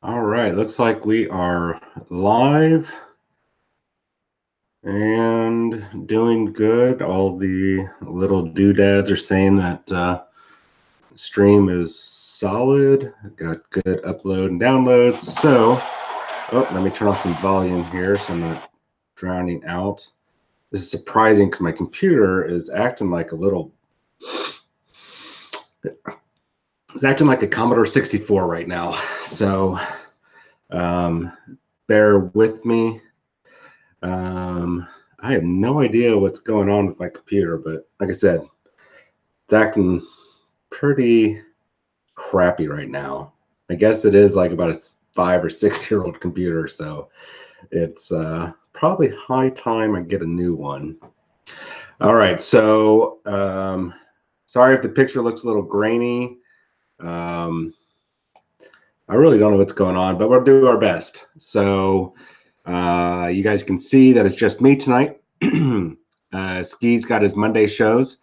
All right, looks like we are live and doing good. All the little doodads are saying that stream is solid. Got good upload and downloads. So, let me turn off some volume here so I'm not drowning out. This is surprising because my computer is acting like it's acting like a Commodore 64 right now. So, bear with me. I have no idea what's going on with my computer, but like I said, it's acting pretty crappy right now. I guess it is like about a 5 or 6 year old computer, so it's probably high time I get a new one. All right, so sorry if the picture looks a little grainy. I really don't know what's going on, but we'll do our best. So you guys can see that it's just me tonight. Ski's got his Monday shows,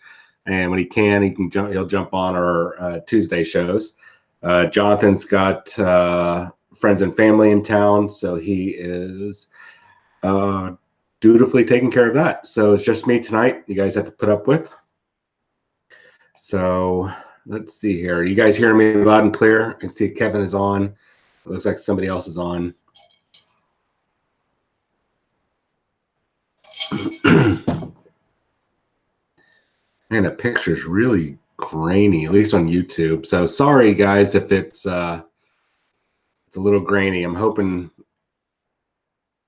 and when he can jump. He'll jump on our Tuesday shows. Jonathan's got friends and family in town, so he is dutifully taking care of that. So it's just me tonight. You guys have to put up with. So let's see here. You guys hearing me loud and clear? I can see Kevin is on. It looks like somebody else is on. Man, the picture's really grainy, at least on YouTube. So sorry, guys, if it's a little grainy. I'm hoping.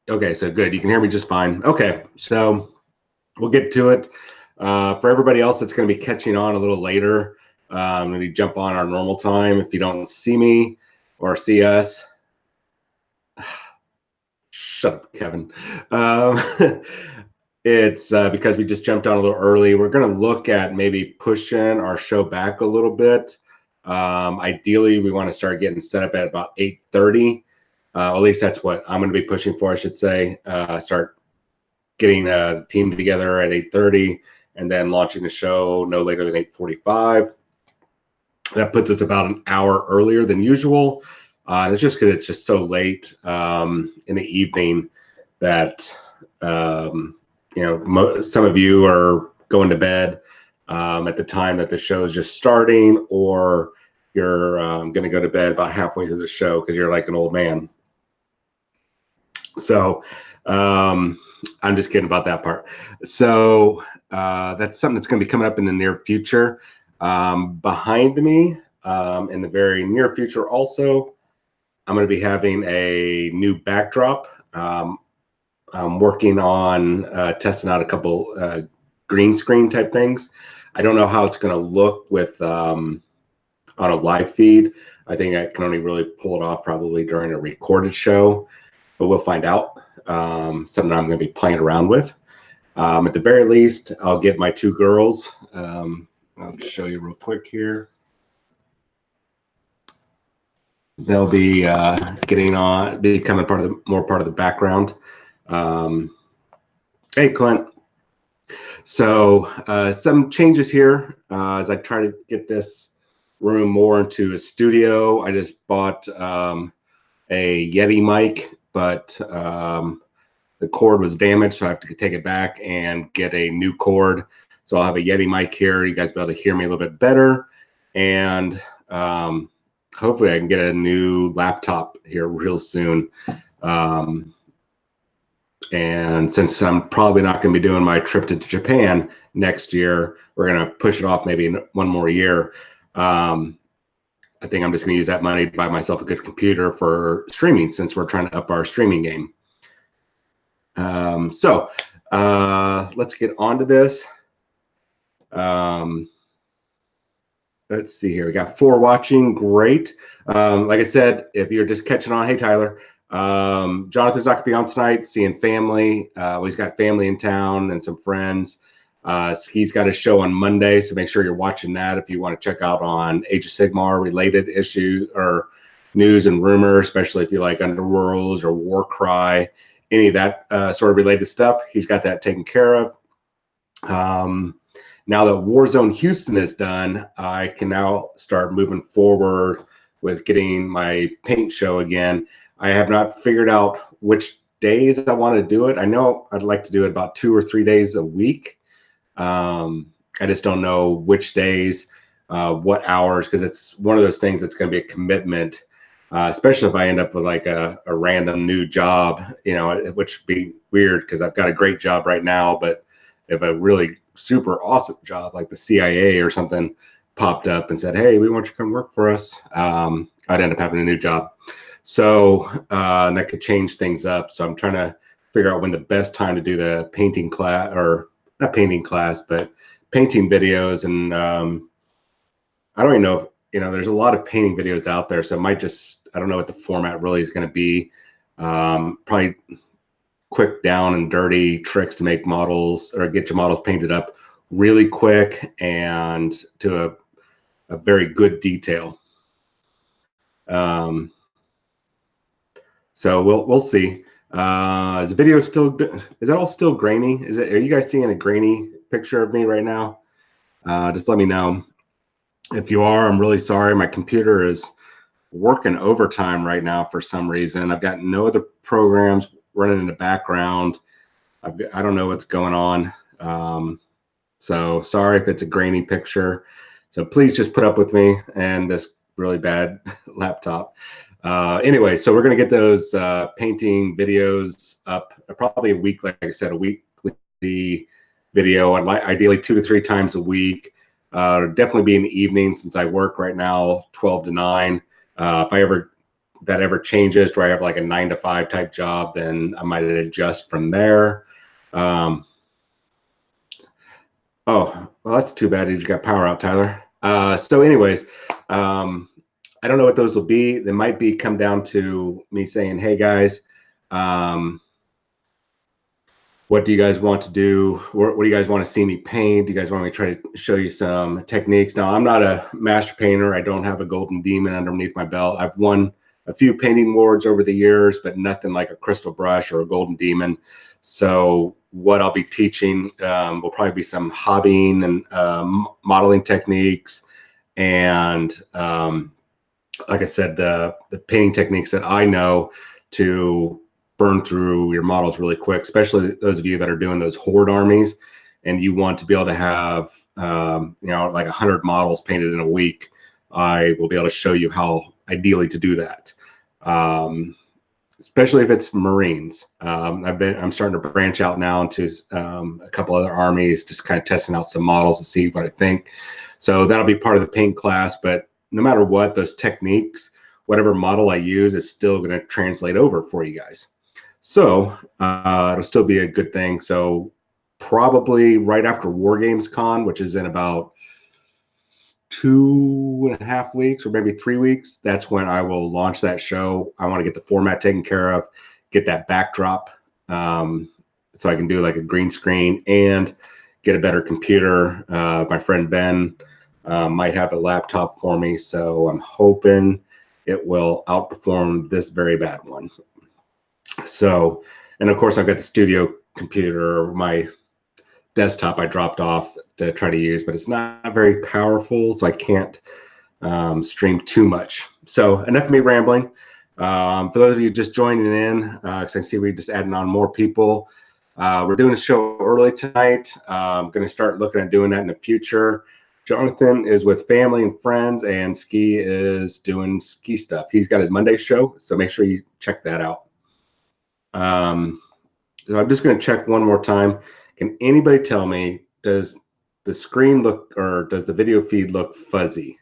Okay, so good. You can hear me just fine. Okay, so we'll get to it. For everybody else that's going to be catching on a little later, maybe jump on our normal time. If you don't see me or see us, shut up, Kevin. It's because we just jumped on a little early. We're going to look at maybe pushing our show back a little bit. Ideally, we want to start getting set up at about 8:30. At least that's what I'm going to be pushing for, I should say. Start getting a team together at 8:30 and then launching the show no later than 8:45. That puts us about an hour earlier than usual. It's just because it's just so late in the evening that some of you are going to bed at the time that the show is just starting, or you're going to go to bed about halfway through the show because you're like an old man. So I'm just kidding about that part. So that's something that's going to be coming up in the near future. Behind me, in the very near future also, I'm going to be having a new backdrop. I'm working on testing out a couple green screen type things. I don't know how it's going to look with on a live feed. I think I can only really pull it off probably during a recorded show, but we'll find out. Something I'm going to be playing around with. At the very least, I'll get my two girls. I'll show you real quick here. They'll be becoming more part of the background. Hey, Clint. So some changes here as I try to get this room more into a studio. I just bought a Yeti mic, but the cord was damaged, so I have to take it back and get a new cord. So I'll have a Yeti mic here. You guys will be able to hear me a little bit better. And hopefully I can get a new laptop here real soon. And since I'm probably not going to be doing my trip to Japan next year, we're going to push it off maybe one more year. I think I'm just going to use that money to buy myself a good computer for streaming, since we're trying to up our streaming game. So let's get on to this. Let's see here. We got 4 watching. Great. Like I said, if you're just catching on, hey, Tyler. Jonathan's not going to be on tonight, seeing family. He's got family in town and some friends. He's got a show on Monday, so make sure you're watching that if you want to check out on Age of Sigmar related issues or news and rumor, especially if you like Underworlds or Warcry, any of that sort of related stuff. He's got that taken care of. Now that Warzone Houston is done, I can now start moving forward with getting my paint show again. I have not figured out which days I want to do it. I know I'd like to do it about 2 or 3 days a week. I just don't know which days, what hours, because it's one of those things that's going to be a commitment, especially if I end up with like a random new job, you know, which would be weird because I've got a great job right now, but if a really super awesome job like the CIA or something popped up and said, hey, we want you to come work for us, I'd end up having a new job. So that could change things up. So I'm trying to figure out when the best time to do the painting class, or not painting class, but painting videos. And I don't even know if, you know, there's a lot of painting videos out there. So it might just, I don't know what the format really is going to be. Probably quick down and dirty tricks to make models or get your models painted up really quick and to a very good detail. So we'll see. Is the video still, is it all still grainy? Is it, are you guys seeing a grainy picture of me right now? Just let me know. If you are, I'm really sorry. My computer is working overtime right now for some reason. I've got no other programs running in the background. I don't know what's going on. So sorry if it's a grainy picture. So please just put up with me and this really bad laptop. Anyway, so we're going to get those painting videos up probably a week, like I said, a weekly video, and ideally 2 to 3 times a week. Definitely be in the evening since I work right now 12 to 9. If that ever changes, where I have like a 9 to 5 type job, then I might adjust from there. Oh, well, that's too bad. You got power out, Tyler. So anyways, I don't know what those will be. They might be come down to me saying, hey guys, what do you guys want to do? What do you guys want to see me paint? Do you guys want me to try to show you some techniques? Now, I'm not a master painter. I don't have a golden demon underneath my belt. I've won a few painting awards over the years, but nothing like a crystal brush or a golden demon. So what I'll be teaching will probably be some hobbying and modeling techniques, and like I said, the painting techniques that I know to burn through your models really quick, especially those of you that are doing those horde armies and you want to be able to have, you know, like 100 models painted in a week. I will be able to show you how ideally to do that. Especially if it's Marines. I'm starting to branch out now into a couple other armies, just kind of testing out some models to see what I think. So that'll be part of the paint class, but no matter what, those techniques, whatever model I use is still going to translate over for you guys. So it'll still be a good thing. So probably right after Wargames Con, which is in about 2.5 weeks or maybe 3 weeks, that's when I will launch that show. I want to get the format taken care of, get that backdrop, so I can do like a green screen and get a better computer. My friend Ben might have a laptop for me, so I'm hoping it will outperform this very bad one. So, and of course I've got the studio computer, my desktop I dropped off to try to use, but it's not very powerful, so I can't stream too much. So enough of me rambling. For those of you just joining in, because I see we're just adding on more people, we're doing a show early tonight. I'm going to start looking at doing that in the future. Jonathan is with family and friends, and Ski is doing ski stuff. He's got his Monday show, so make sure you check that out. So I'm just going to check one more time. Can anybody tell me, does the screen look, or does the video feed look fuzzy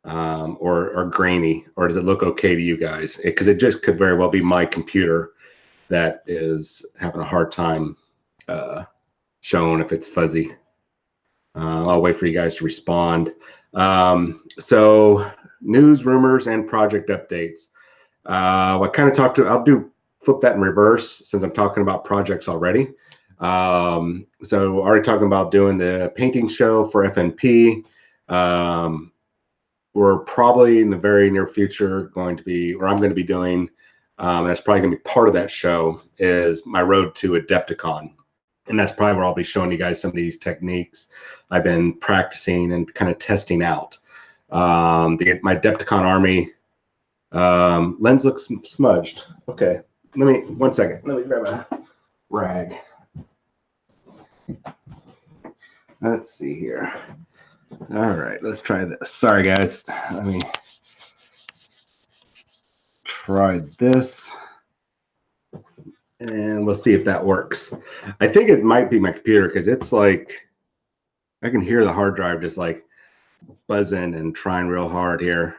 or grainy, or does it look okay to you guys? Because it just could very well be my computer that is having a hard time showing if it's fuzzy. I'll wait for you guys to respond. So news, rumors, and project updates. I kind of talked to, flip that in reverse since I'm talking about projects already. So already talking about doing the painting show for FNP. We're probably in the very near future going to be, or I'm going to be doing, and that's probably going to be part of that show, is my road to Adepticon. And that's probably where I'll be showing you guys some of these techniques I've been practicing and kind of testing out. To get my Adepticon army Lens looks smudged. Okay, let me, 1 second. Let me grab a rag. Let's see here. All right, let's try this. Sorry, guys. Let me try this. And we'll see if that works. I think it might be my computer because it's like, I can hear the hard drive just like buzzing and trying real hard here.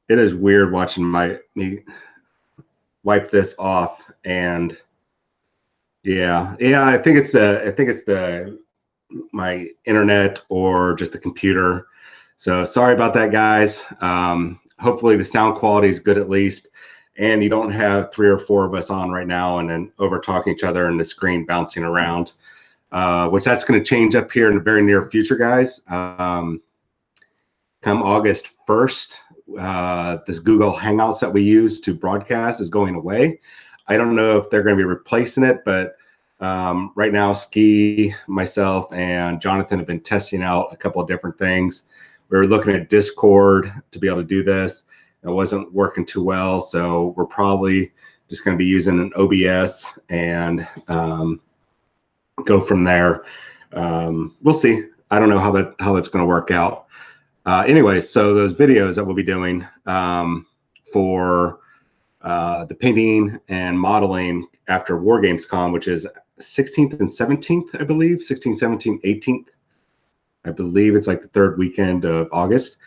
It is weird watching me wipe this off, and yeah, I think it's my internet or just the computer. So sorry about that, guys. Hopefully the sound quality is good at least, and you don't have 3 or 4 of us on right now and then over talking each other and the screen bouncing around, which that's going to change up here in the very near future, guys. Come August 1st, this Google Hangouts that we use to broadcast is going away. I don't know if they're going to be replacing it, but right now, Ski, myself, and Jonathan have been testing out a couple of different things. We were looking at Discord to be able to do this. It wasn't working too well, so we're probably just going to be using an OBS and go from there. We'll see. I don't know how that's going to work out. Anyway, so those videos that we'll be doing for the painting and modeling after Wargames Con, which is 16th and 17th, I believe, 16th, 17th, 18th. I believe it's like the 3rd weekend of August.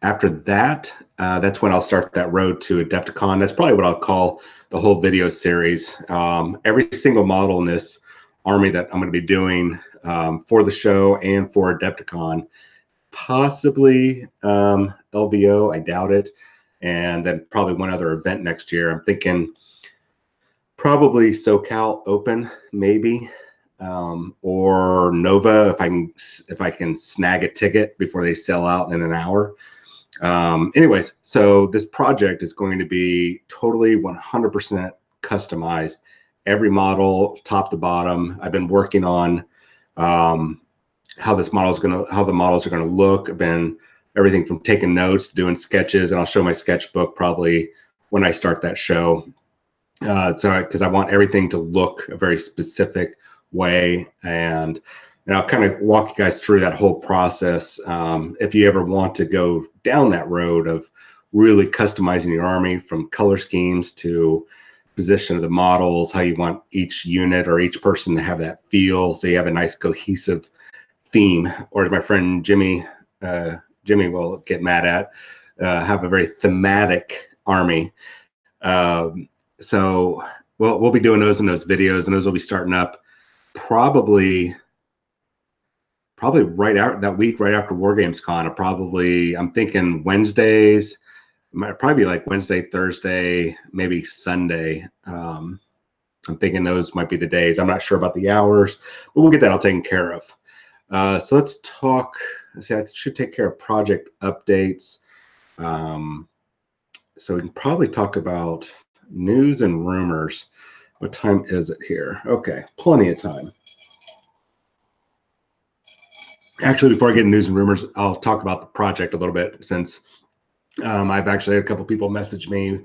After that, that's when I'll start that road to Adepticon. That's probably what I'll call the whole video series. Every single model in this army that I'm going to be doing for the show and for Adepticon, possibly LVO, I doubt it, and then probably one other event next year. I'm thinking probably SoCal Open, maybe, or Nova if I can snag a ticket before they sell out in an hour. Anyways, so this project is going to be totally 100% customized. Every model, top to bottom. I've been working on how the models are going to look. I've been everything from taking notes to doing sketches, and I'll show my sketchbook probably when I start that show. Because I want everything to look a very specific way, and I'll kind of walk you guys through that whole process. If you ever want to go down that road of really customizing your army, from color schemes to position of the models, how you want each unit or each person to have that feel, so you have a nice cohesive theme, or as my friend Jimmy will get mad at, have a very thematic army. So we'll be doing those in those videos, and those will be starting up probably right out that week, right after Wargames Con. I'm thinking Wednesdays. It might probably be like Wednesday, Thursday, maybe Sunday. I'm thinking those might be the days. I'm not sure about the hours, but we'll get that all taken care of. So let's talk. I should take care of project updates. So we can probably talk about news and rumors. What time is it here? Okay, plenty of time. Actually, before I get into news and rumors, I'll talk about the project a little bit, since I've actually had a couple people message me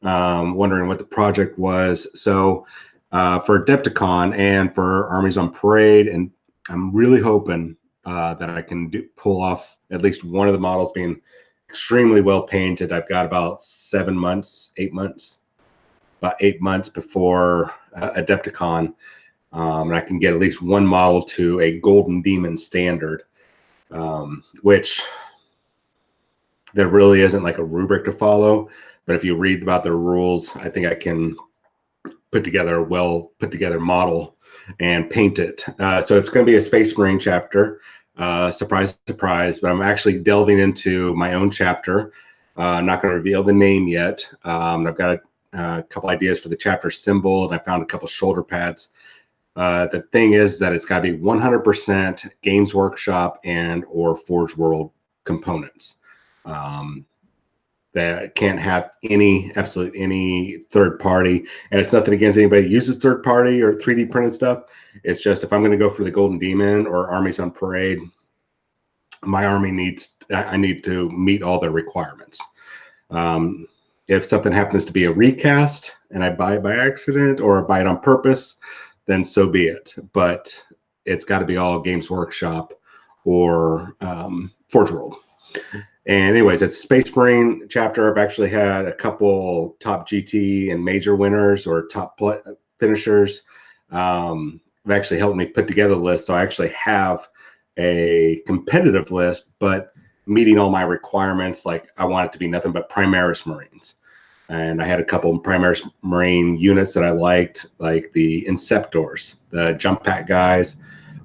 wondering what the project was. So for Adepticon and for Armies on Parade, and I'm really hoping that I can pull off at least one of the models being extremely well painted. I've got about 8 months before Adepticon, and I can get at least one model to a Golden Demon standard, which there really isn't like a rubric to follow. But if you read about the rules, I think I can put together a well put together model and paint it. So it's going to be a Space Marine chapter. Surprise, surprise, but I'm actually delving into my own chapter. I'm not going to reveal the name yet. I've got a couple ideas for the chapter symbol, and I found a couple shoulder pads. The thing is that it's got to be 100% Games Workshop and or Forge World components. That can't have absolutely any third party. And it's nothing against anybody who uses third party or 3D printed stuff. It's just, if I'm going to go for the Golden Demon or Armies on Parade, my army needs, I need to meet all their requirements. If something happens to be a recast and I buy it by accident or buy it on purpose, then so be it. But it's got to be all Games Workshop or Forge World. And anyways, it's Space Marine chapter. I've actually had a couple top GT and major winners or top finishers. Have actually helped me put together the list. So I actually have a competitive list, but meeting all my requirements. Like I want it to be nothing but Primaris Marines. And I had a couple Primaris Marine units that I liked, like the Inceptors, the jump pack guys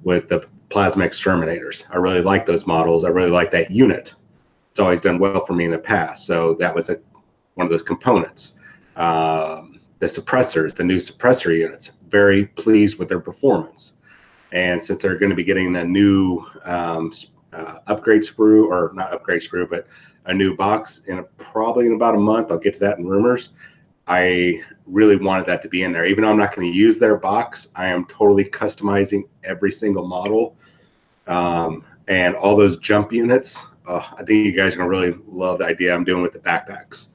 with the Plasma Exterminators. I really like those models. I really like that unit. It's always done well for me in the past. So that was one of those components. The suppressors, the new suppressor units, very pleased with their performance. And since they're going to be getting a new upgrade sprue, or not upgrade sprue, but a new box probably in about a month, I'll get to that in rumors. I really wanted that to be in there. Even though I'm not going to use their box, I am totally customizing every single model. And all those jump units, I think you guys are going to really love the idea I'm doing with the backpacks.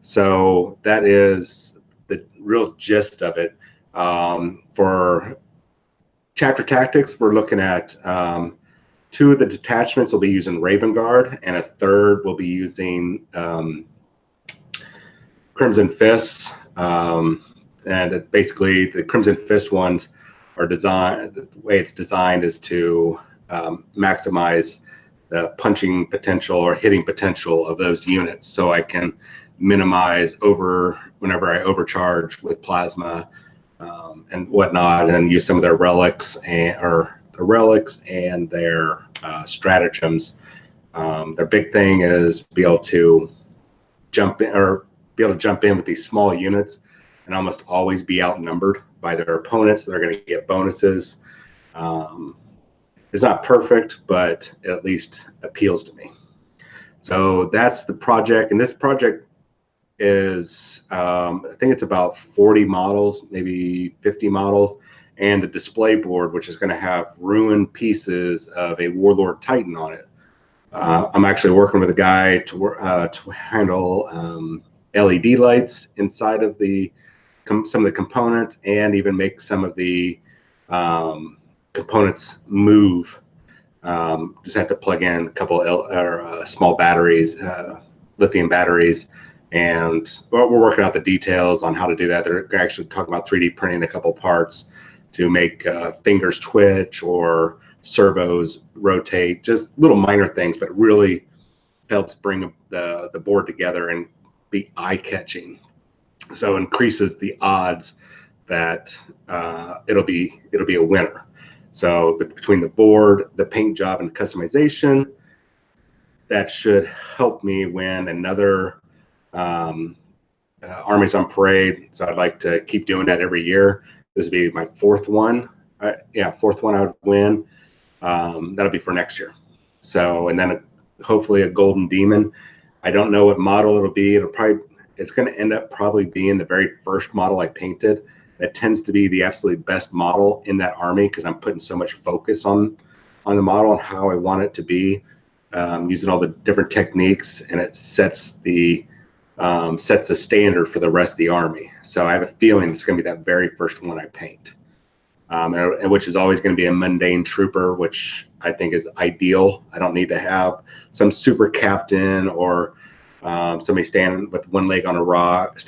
So that is the real gist of it. For chapter tactics, we're looking at 2 of the detachments will be using Raven Guard, and a 3rd will be using Crimson Fists. And basically, the Crimson Fist ones are designed, the way it's designed is to maximize the punching potential or hitting potential of those units, so I can minimize whenever I overcharge with plasma and whatnot, and use some of their relics and their stratagems. Their big thing is be able to jump in with these small units and almost always be outnumbered by their opponents. They're going to get bonuses. It's not perfect, but it at least appeals to me. So that's the project, and this project is I think it's about 40 models, maybe 50 models, and the display board, which is going to have ruined pieces of a Warlord Titan on it. I'm actually working with a guy to handle LED lights inside of some of the components, and even make some of the components move. Just have to plug in a couple small batteries, lithium batteries, and we're working out the details on how to do that. They're actually talking about 3D printing a couple parts to make fingers twitch or servos rotate, just little minor things, but it really helps bring the board together and be eye-catching. So increases the odds that it'll be a winner. So between the board, the paint job, and customization, that should help me win another Armies on Parade. So I'd like to keep doing that every year. This would be my 4th one. 4th one I would win. That'll be for next year. So, and then hopefully a Golden Demon. I don't know what model it'll be. It's going to end up probably being the very first model I painted. That tends to be the absolute best model in that army, because I'm putting so much focus on the model and how I want it to be, using all the different techniques, and it sets the standard for the rest of the army. So I have a feeling it's going to be that very first one I paint, and which is always going to be a mundane trooper, which I think is ideal. I don't need to have some super captain or somebody standing with one leg on a rock,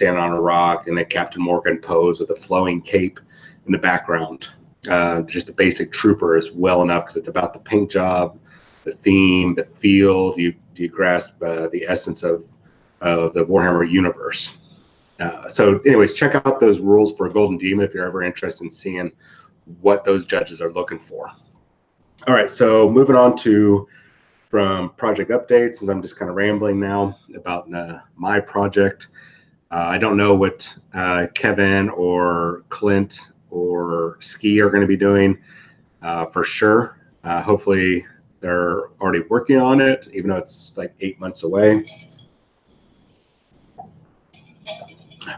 and a Captain Morgan pose with a flowing cape in the background. Just a basic trooper is well enough, because it's about the paint job, the theme, the feel. You grasp the essence of the Warhammer universe. So anyways, check out those rules for a Golden Demon if you're ever interested in seeing what those judges are looking for. All right, so moving on from project updates, since I'm just kind of rambling now about my project. I don't know what Kevin or Clint or Ski are going to be doing for sure. Hopefully they're already working on it, even though it's like 8 months away.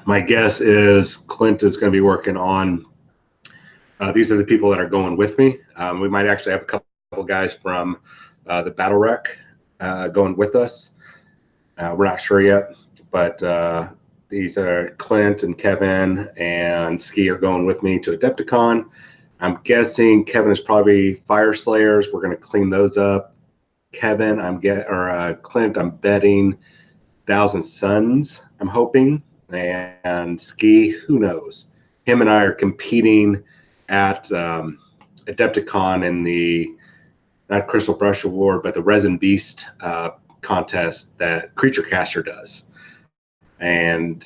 My guess is Clint is going to be working on, these are the people that are going with me. We might actually have a couple guys from the battle wreck going with us. We're not sure yet, but these are Clint and Kevin and Ski are going with me to Adepticon. I'm guessing Kevin is probably Fire Slayers. We're going to clean those up. Kevin, Clint, I'm betting Thousand Suns, I'm hoping. And Ski, who knows? Him and I are competing at Adepticon in the, not Crystal Brush Award, but the Resin Beast contest that Creature Caster does. And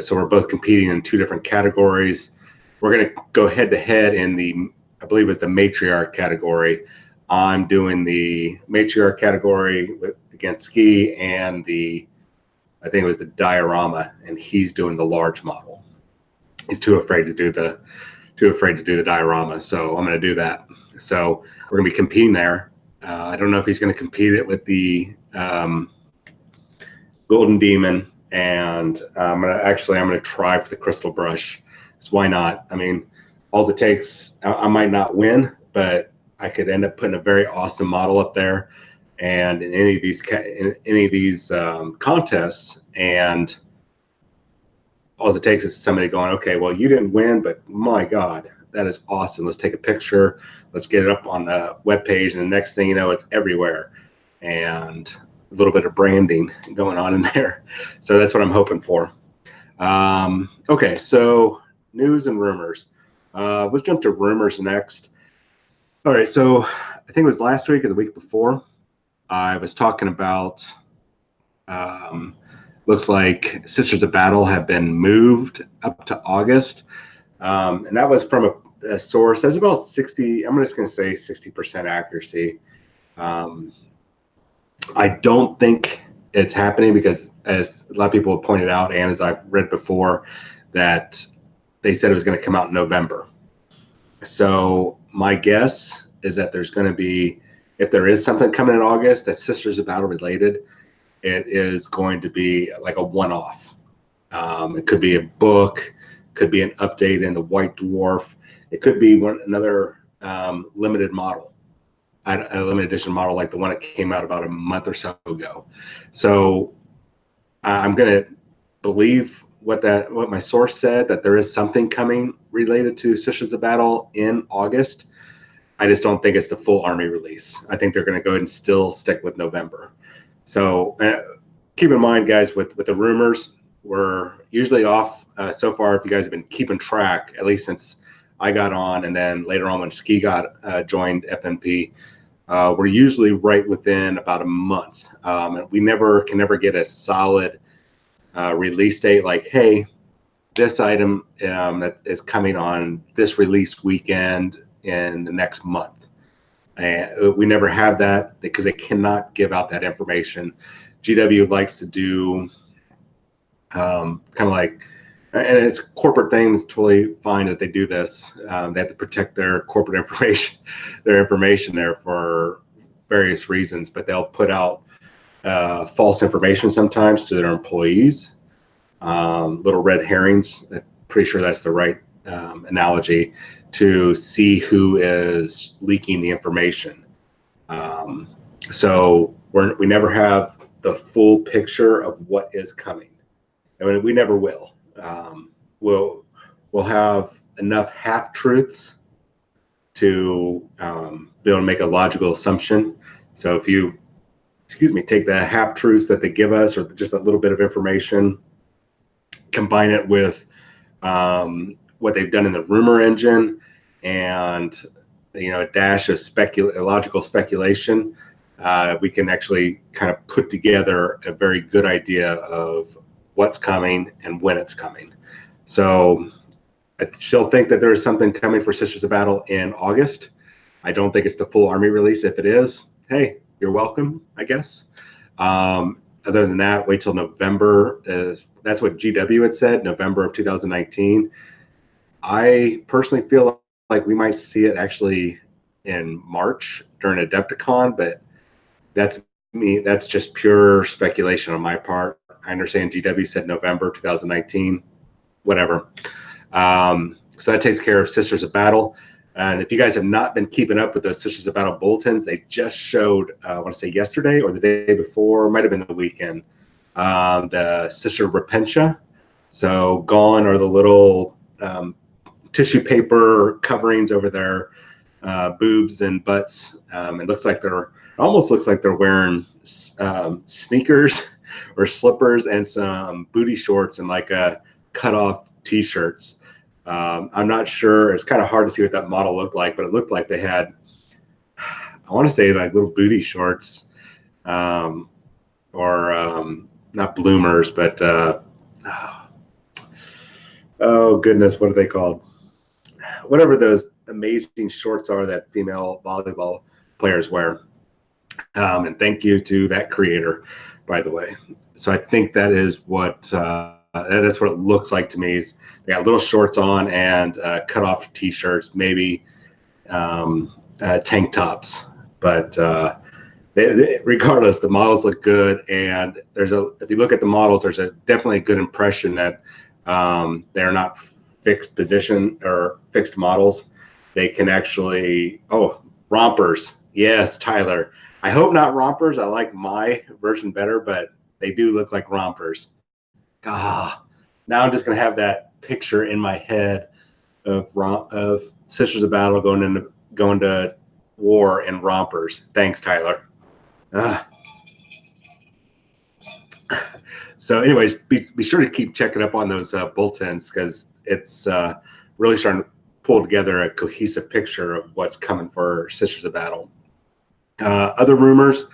so we're both competing in 2 different categories. We're going to go head to head in the, I believe it's the Matriarch category. I'm doing the Matriarch category against Ski and I think it was the diorama, and he's doing the large model. He's too afraid to do the diorama, so I'm going to do that. So we're going to be competing there. I don't know if he's going to compete it with the Golden Demon, and I'm going to try for the Crystal Brush. So why not? I mean, all it takes, I might not win, but I could end up putting a very awesome model up there, and in any of these contests, and all it takes is somebody going, okay, well, you didn't win, but my God, that is awesome. Let's take a picture. Let's get it up on the webpage, and the next thing you know, it's everywhere, and a little bit of branding going on in there. So that's what I'm hoping for. Okay, so news and rumors. Let's jump to rumors next. All right, so I think it was last week or the week before, I was talking about, looks like Sisters of Battle have been moved up to August. And that was from a source that's about 60, I'm just going to say 60% accuracy. I don't think it's happening because, as a lot of people have pointed out, and as I've read before, that they said it was going to come out in November. So my guess is that there's going to be, if there is something coming in August that's Sisters of Battle related, it is going to be like a one-off. It could be a book, could be an update in the White Dwarf. It could be another limited model, a limited edition model like the one that came out about a month or so ago. So I'm going to believe what my source said, that there is something coming related to Sisters of Battle in August. I just don't think it's the full army release. I think they're going to go ahead and still stick with November. So keep in mind, guys, with the rumors, we're usually off so far. If you guys have been keeping track, at least since I got on, and then later on when Ski got joined FNP, we're usually right within about a month. We can never get a solid release date like, hey, this item that is coming on this release weekend in the next month. And we never have that because they cannot give out that information. GW likes to do kind of like, and it's a corporate thing. It's totally fine that they do this. They have to protect their corporate information, there for various reasons, but they'll put out false information sometimes to their employees, little red herrings. I'm pretty sure that's the right analogy, to see who is leaking the information. So we never have the full picture of what is coming. I mean, we never will. We'll have enough half-truths to be able to make a logical assumption. So if you, take the half-truths that they give us, or just a little bit of information, combine it with what they've done in the rumor engine, and a dash of logical speculation, we can actually kind of put together a very good idea of what's coming and when it's coming. So I still think that there is something coming for Sisters of Battle in August. I don't think it's the full army release. If it is, hey, you're welcome, I guess. Other than that, wait till November. That's what GW had said, November of 2019. I personally feel like we might see it actually in March during Adepticon, but that's me. That's just pure speculation on my part. I understand GW said November 2019, whatever. So that takes care of Sisters of Battle. And if you guys have not been keeping up with those Sisters of Battle bulletins, they just showed, I want to say yesterday or the day before, might have been the weekend, the Sister Repentia. So gone are the little tissue paper coverings over their boobs and butts. It looks like almost looks like they're wearing sneakers or slippers and some booty shorts and like a cut off t-shirts. I'm not sure. It's kind of hard to see what that model looked like, but it looked like they had, I want to say like little booty shorts, or not bloomers, but oh goodness, what are they called? Whatever those amazing shorts are that female volleyball players wear. And thank you to that creator, by the way. So I think that is what that's what it looks like to me. Is they got little shorts on and cut off t-shirts, maybe tank tops. But regardless, the models look good, and if you look at the models, there's definitely a good impression that they're not fixed position or fixed models. They can actually, rompers. Yes, Tyler. I hope not rompers. I like my version better, but they do look like rompers. Now I'm just gonna have that picture in my head of Sisters of Battle going to war in rompers. Thanks, Tyler. So anyways, be sure to keep checking up on those bulletins, because it's really starting to pull together a cohesive picture of what's coming for Sisters of Battle. Other rumors,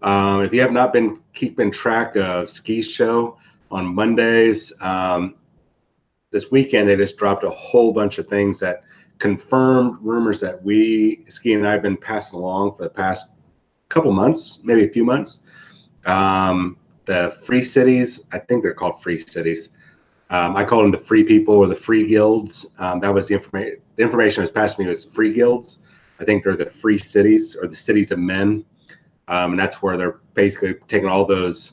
if you have not been keeping track of Ski's show on Mondays, this weekend they just dropped a whole bunch of things that confirmed rumors that Ski and I have been passing along for the past couple months, maybe a few months. The free cities, I think they're called free cities. I call them the free people or the free guilds. That was the information. The information that was passed to me was free guilds. I think they're the free cities or the cities of men. And that's where they're basically taking all those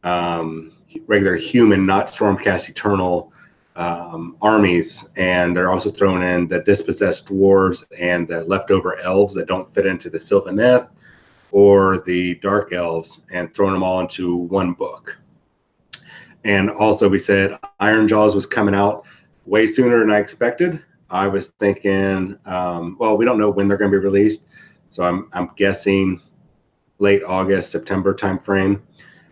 regular human, not Stormcast Eternal armies, and they're also throwing in the dispossessed dwarves and the leftover elves that don't fit into the Sylvaneth or the Dark Elves, and throwing them all into one book. And also we said Iron Jaws was coming out way sooner than I expected. I was thinking, well, we don't know when they're going to be released, so I'm guessing late August, September timeframe.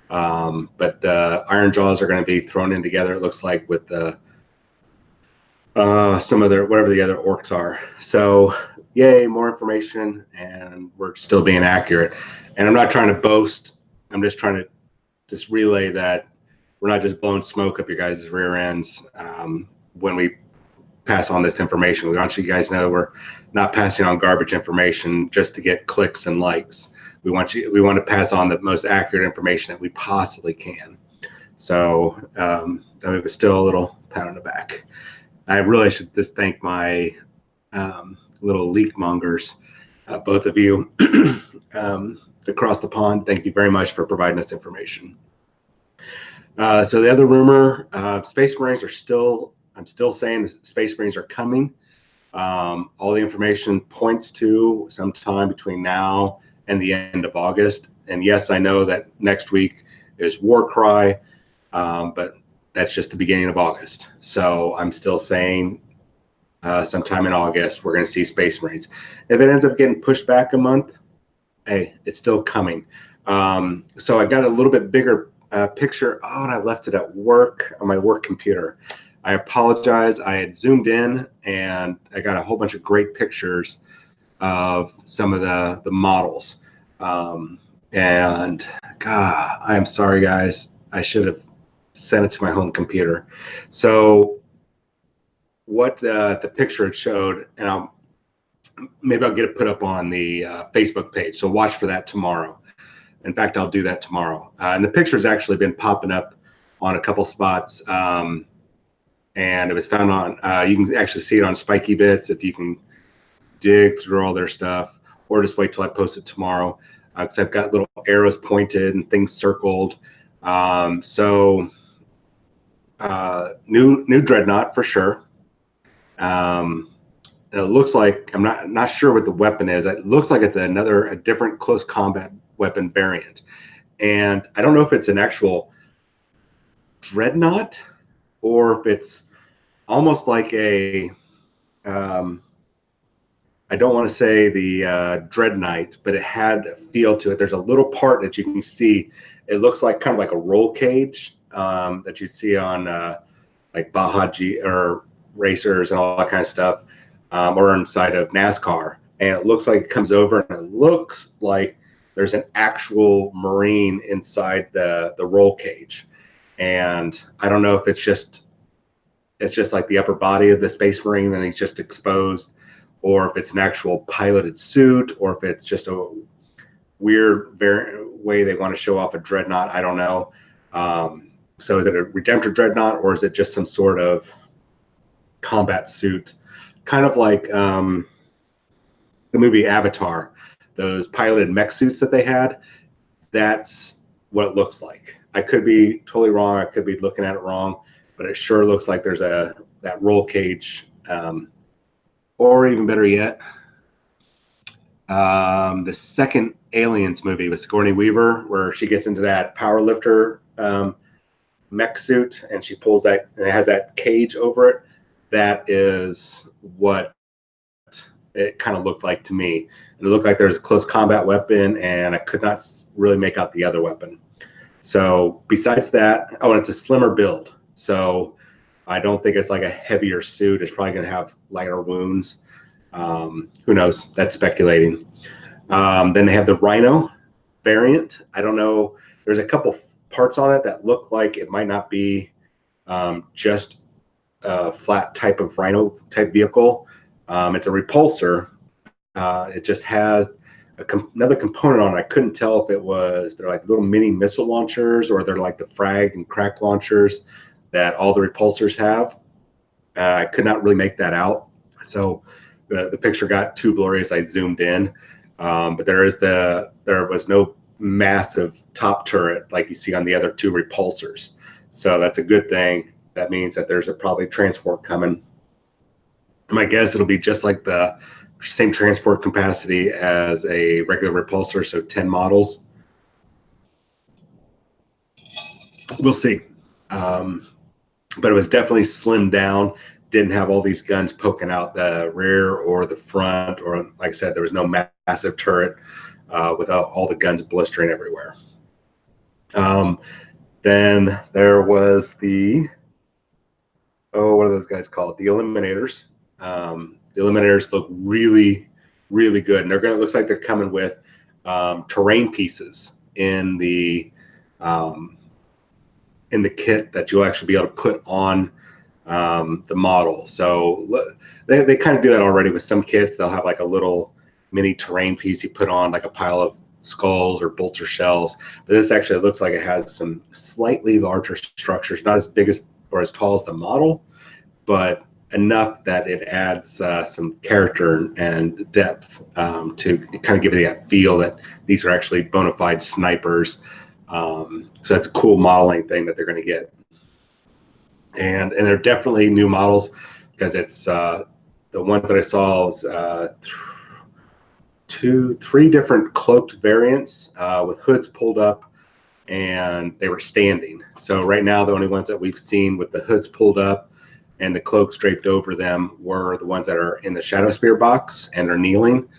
But the Iron Jaws are going to be thrown in together, it looks like, with the some other, whatever the other orcs are. So yay, more information, and we're still being accurate. And I'm not trying to boast. I'm just trying to just relay that we're not just blowing smoke up your guys' rear ends when we pass on this information. We want you guys to know we're not passing on garbage information just to get clicks and likes. We want to pass on the most accurate information that we possibly can. So it was still a little pat on the back. I really should just thank my little leak mongers, both of you across the pond. Thank you very much for providing us information. So the other rumor, Space Marines are still, I'm still saying the Space Marines are coming. All the information points to sometime between now and the end of August. And yes, I know that next week is Warcry, but that's just the beginning of August. So I'm still saying sometime in August, we're going to see Space Marines. If it ends up getting pushed back a month, hey, it's still coming. So I got a little bit bigger picture. Oh, and I left it at work on my work computer. I apologize. I had zoomed in and I got a whole bunch of great pictures of some of the models. And God, I am sorry, guys. I should have sent it to my home computer. So what the picture had showed, and maybe I'll get it put up on the Facebook page. So watch for that tomorrow. In fact, I'll do that tomorrow. And the picture's actually been popping up on a couple spots. And it was found on, you can actually see it on Spiky Bits if you can dig through all their stuff, or just wait till I post it tomorrow. Because I've got little arrows pointed and things circled. So new Dreadnought for sure. And And it looks like, I'm not sure what the weapon is. It looks like it's a different close combat weapon variant. And I don't know if it's an actual dreadnought or if it's almost like a, I don't want to say the Dread Knight, but it had a feel to it. There's a little part that you can see. It looks like kind of like a roll cage that you see on like Baja G or racers and all that kind of stuff, or inside of NASCAR. And it looks like it comes over, and it looks like there's an actual Marine inside the roll cage. And I don't know if it's just like the upper body of the Space Marine, and he's just exposed, or if it's an actual piloted suit, or if it's just a weird way they want to show off a dreadnought. I don't know. So is it a Redemptor dreadnought, or is it just some sort of combat suit? Kind of like the movie Avatar, those piloted mech suits that they had. That's what it looks like. I could be totally wrong. I could be looking at it wrong, but it sure looks like there's that roll cage. Or even better yet, the second Aliens movie with Sigourney Weaver, where she gets into that power lifter mech suit, and she pulls that, and it has that cage over it. That is what it kind of looked like to me. And it looked like there's a close combat weapon, and I could not really make out the other weapon. So besides that, oh, and it's a slimmer build. So I don't think it's like a heavier suit. It's probably going to have lighter wounds. Who knows? That's speculating. Then they have the Rhino variant. I don't know. There's a couple parts on it that look like it might not be just a flat type of Rhino type vehicle. It's a repulsor. It just has another component on it. I couldn't tell if they're like little mini missile launchers, or they're like the frag and crack launchers that all the repulsors have. I could not really make that out. So the picture got too blurry as I zoomed in. But there was no massive top turret like you see on the other two repulsors. So that's a good thing. That means that there's probably transport coming. My guess it'll be just like the same transport capacity as a regular repulsor, so 10 models. We'll see. But it was definitely slimmed down. Didn't have all these guns poking out the rear or the front, or like I said, there was no massive turret without all the guns blistering everywhere. Then there was what are those guys called? The Eliminators. The Eliminators look really, really good, and looks like they're coming with terrain pieces in the kit that you'll actually be able to put on the model. So they kind of do that already with some kits. They'll have like a little mini terrain piece you put on like a pile of skulls or bolter shells. But this actually looks like it has some slightly larger structures, not as big as or as tall as the model, but enough that it adds some character and depth to kind of give you that feel that these are actually bona fide snipers. So that's a cool modeling thing that they're going to get. And they're definitely new models, because it's the ones that I saw was three different cloaked variants with hoods pulled up, and they were standing. So right now the only ones that we've seen with the hoods pulled up and the cloaks draped over them were the ones that are in the Shadow Spear box and are kneeling.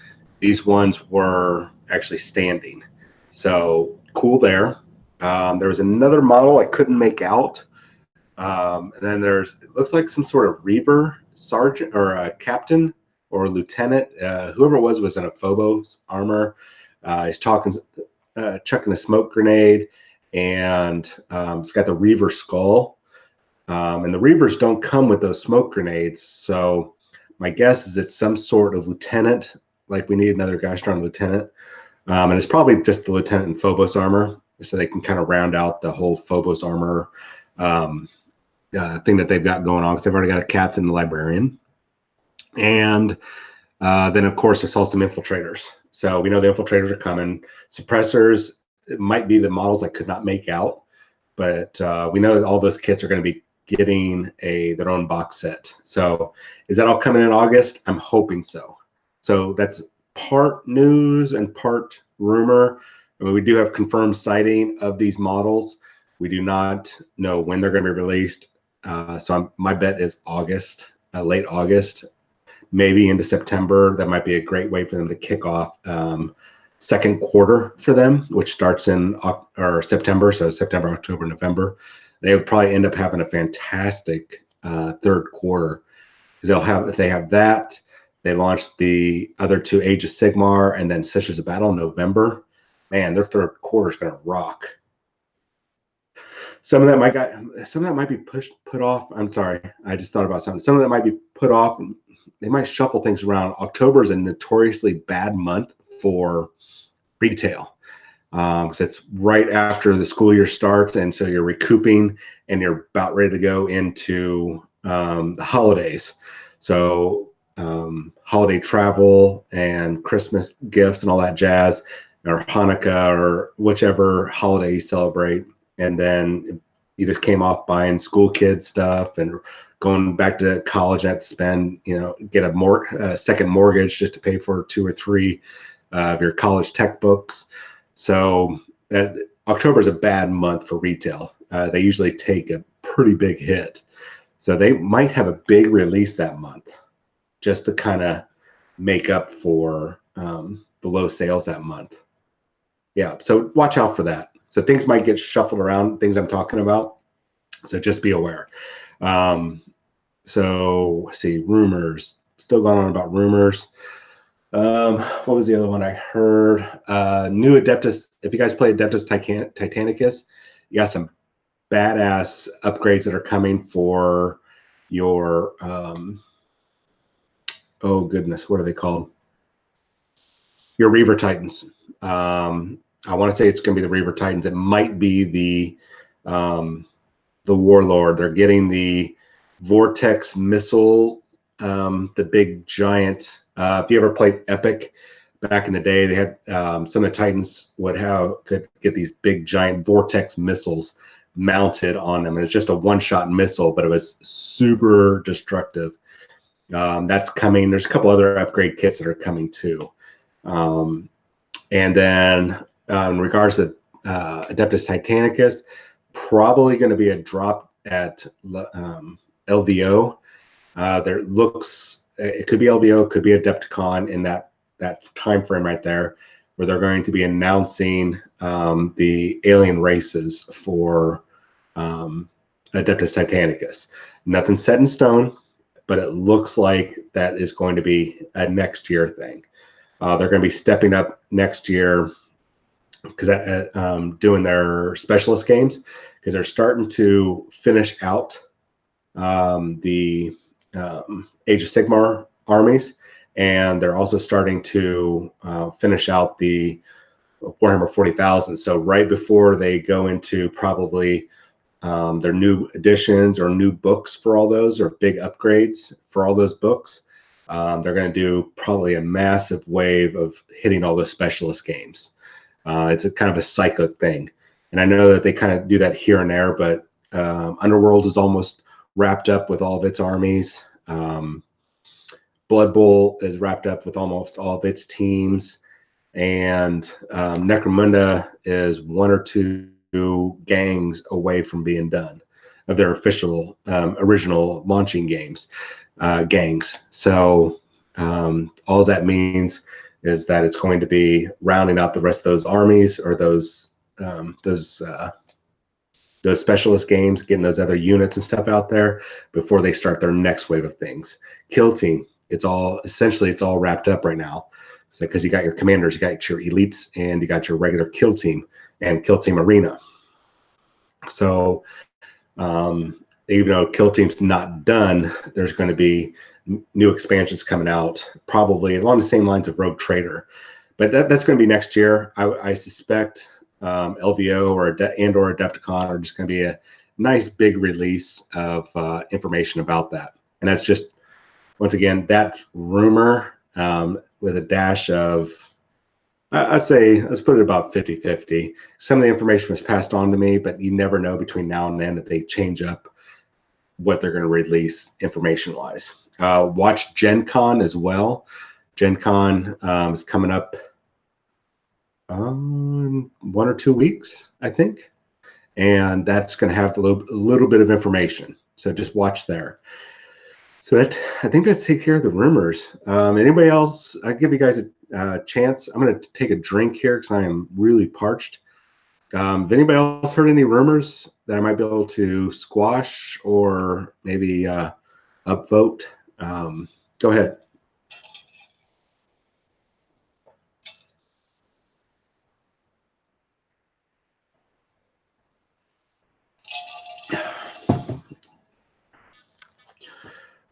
These ones were actually standing. So cool there. There was another model I couldn't make out. And then it looks like some sort of Reaver sergeant or a captain or lieutenant. Whoever it was in a Phobos armor. He's chucking a smoke grenade, and it's got the Reaver skull. And the Reavers don't come with those smoke grenades. So my guess is it's some sort of lieutenant, like we need another Gastron lieutenant. And it's probably just the lieutenant in Phobos armor, so they can kind of round out the whole Phobos armor thing that they've got going on, because they've already got a captain and a librarian. And then, of course, I saw some infiltrators. So we know the infiltrators are coming. Suppressors, it might be the models I could not make out, but we know that all those kits are going to be getting their own box set. So is that all coming in August? I'm hoping so. So that's part news and part rumor. I mean, we do have confirmed sighting of these models. We do not know when they're going to be released. So my bet is August, late August, maybe into September. That might be a great way for them to kick off second quarter for them, which starts in September. So September, October, November. They would probably end up having a fantastic third quarter, because if they have that, they launched the other two, Age of Sigmar and then Sisters of Battle in November. Man, their third quarter is going to rock. Some of that might be put off. I'm sorry, I just thought about something. Some of that might be put off. They might shuffle things around. October is a notoriously bad month for retail, because it's right after the school year starts, and so you're recouping and you're about ready to go into the holidays. So holiday travel and Christmas gifts and all that jazz, or Hanukkah or whichever holiday you celebrate. And then you just came off buying school kids stuff and going back to college and have to spend, get a second mortgage just to pay for 2 or 3 of your college tech books. So October is a bad month for retail. They usually take a pretty big hit. So they might have a big release that month just to kind of make up for the low sales that month. Yeah, so watch out for that. So things might get shuffled around, things I'm talking about. So just be aware. So let's see, rumors. Still going on about rumors. What was the other one I heard? New Adeptus. If you guys play Adeptus Titanicus, you got some badass upgrades that are coming for your oh goodness, what are they called? Your Reaver Titans. I want to say it's going to be the Reaver Titans. It might be the Warlord. They're getting the Vortex missile, the big giant. If you ever played Epic back in the day, they had some of the Titans could get these big giant Vortex missiles mounted on them. It's just a one-shot missile, but it was super destructive. That's coming. There's a couple other upgrade kits that are coming too. And then in regards to Adeptus Titanicus, probably going to be a drop at LVO. It could be LVO, it could be Adepticon in that time frame right there, where they're going to be announcing the alien races for Adeptus Titanicus. Nothing set in stone, but it looks like that is going to be a next year thing. They're going to be stepping up next year because doing their specialist games, because they're starting to finish out the Age of Sigmar armies, and they're also starting to finish out the Warhammer 40,000. So right before they go into probably their new editions or new books for all those, or big upgrades for all those books, they're going to do probably a massive wave of hitting all the specialist games. It's a kind of a cyclic thing. And I know that they kind of do that here and there, but Underworld is almost wrapped up with all of its armies. Blood Bowl is wrapped up with almost all of its teams. And Necromunda is 1 or 2 gangs away from being done of their official original launching gangs. So all that means is that it's going to be rounding out the rest of those armies, or those specialist games, getting those other units and stuff out there before they start their next wave of things. Kill Team, it's all wrapped up right now. So because you got your commanders, you got your elites, and you got your regular Kill Team and Kill Team Arena. So even though Kill Team's not done, there's going to be new expansions coming out, probably along the same lines of Rogue Trader. But that's going to be next year. I suspect LVO or Adepticon are just going to be a nice big release of information about that. And that's just, once again, that's rumor with a dash of, I'd say, let's put it about 50-50. Some of the information was passed on to me, but you never know between now and then that they change up what they're going to release information-wise. Watch Gen Con as well. Gen Con is coming up 1 or 2 weeks, I think. And that's going to have a little bit of information. So just watch there. So I think that takes care of the rumors. Anybody else? I'll give you guys a chance. I'm going to take a drink here because I am really parched. Have anybody else heard any rumors that I might be able to squash or maybe upvote? Go ahead.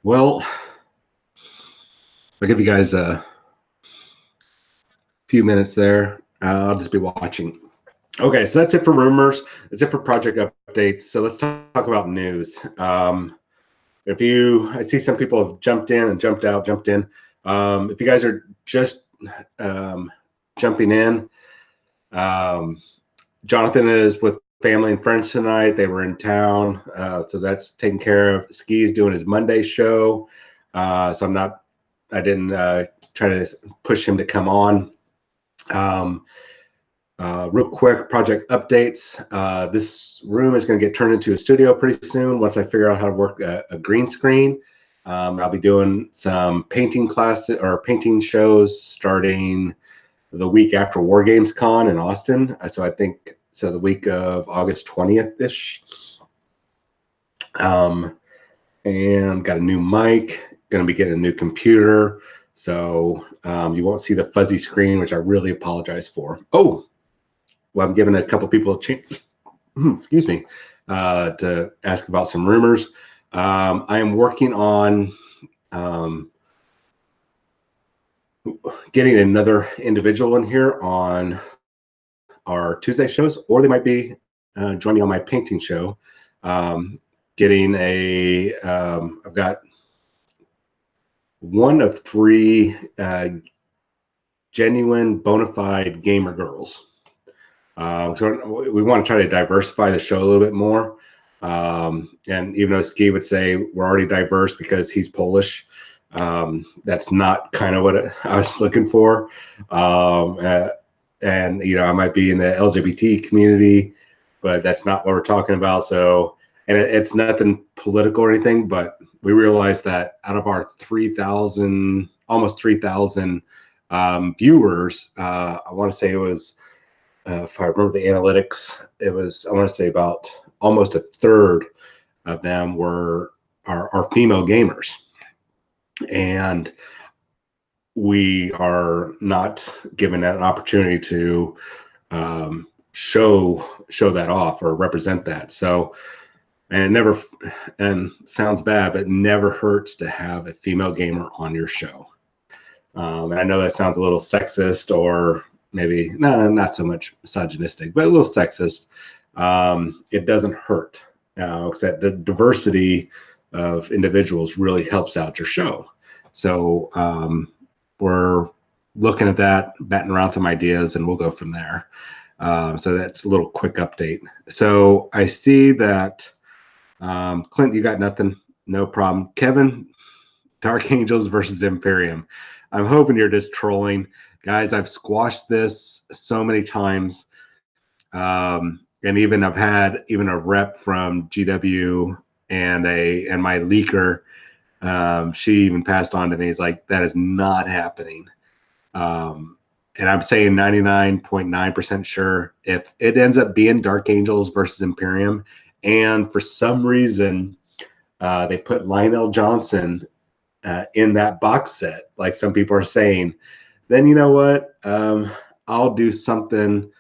Well, I'll give you guys a few minutes there. I'll just be watching. Okay, so that's it for rumors. That's it for project updates. So let's talk about news. I see some people have jumped in and jumped out, jumped in. If you guys are just jumping in, Jonathan is with family and friends tonight. They were in town, so that's taken care of. Ski's doing his Monday show, so I didn't try to push him to come on. Real quick, project updates. This room is going to get turned into a studio pretty soon once I figure out how to work a green screen. I'll be doing some painting classes or painting shows starting the week after Wargames Con in Austin. So I think the week of August 20th-ish. And got a new mic, going to be getting a new computer. So you won't see the fuzzy screen, which I really apologize for. Oh, well, I'm giving a couple people a chance, excuse me, to ask about some rumors. I am working on getting another individual in here on our Tuesday shows, or they might be joining me on my painting show. Getting I've got one of 3 genuine bona fide gamer girls. So we want to try to diversify the show a little bit more. And even though Ski would say we're already diverse because he's Polish, that's not kind of what I was looking for. And, I might be in the LGBT community, but that's not what we're talking about. So, and it's nothing political or anything, but we realized that out of our 3,000, almost 3,000 viewers, I want to say it was, if I remember the analytics, it was, I want to say about almost a third of them are female gamers. And we are not given that an opportunity to show that off or represent that. So, and sounds bad, but it never hurts to have a female gamer on your show. And I know that sounds a little sexist or maybe not so much misogynistic, but a little sexist. It doesn't hurt. Except the diversity of individuals really helps out your show. So we're looking at that, batting around some ideas, and we'll go from there. So that's a little quick update. So I see that Clint, you got nothing, no problem. Kevin, Dark Angels versus Imperium. I'm hoping you're just trolling. Guys, I've squashed this so many times. And even I've had even a rep from GW and my leaker. She even passed on to me. He's like, that is not happening. And I'm saying 99.9% sure if it ends up being Dark Angels versus Imperium, and for some reason they put Lionel Johnson in that box set, like some people are saying, then you know what? I'll do something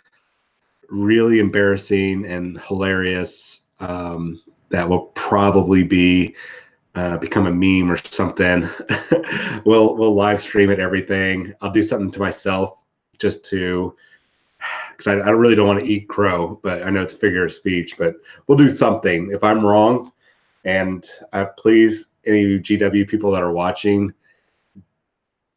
really embarrassing and hilarious that will probably become a meme or something. we'll live stream it, everything. I'll do something to myself just to, because I really don't want to eat crow, but I know it's a figure of speech, but we'll do something. If I'm wrong, and please, any of you GW people that are watching,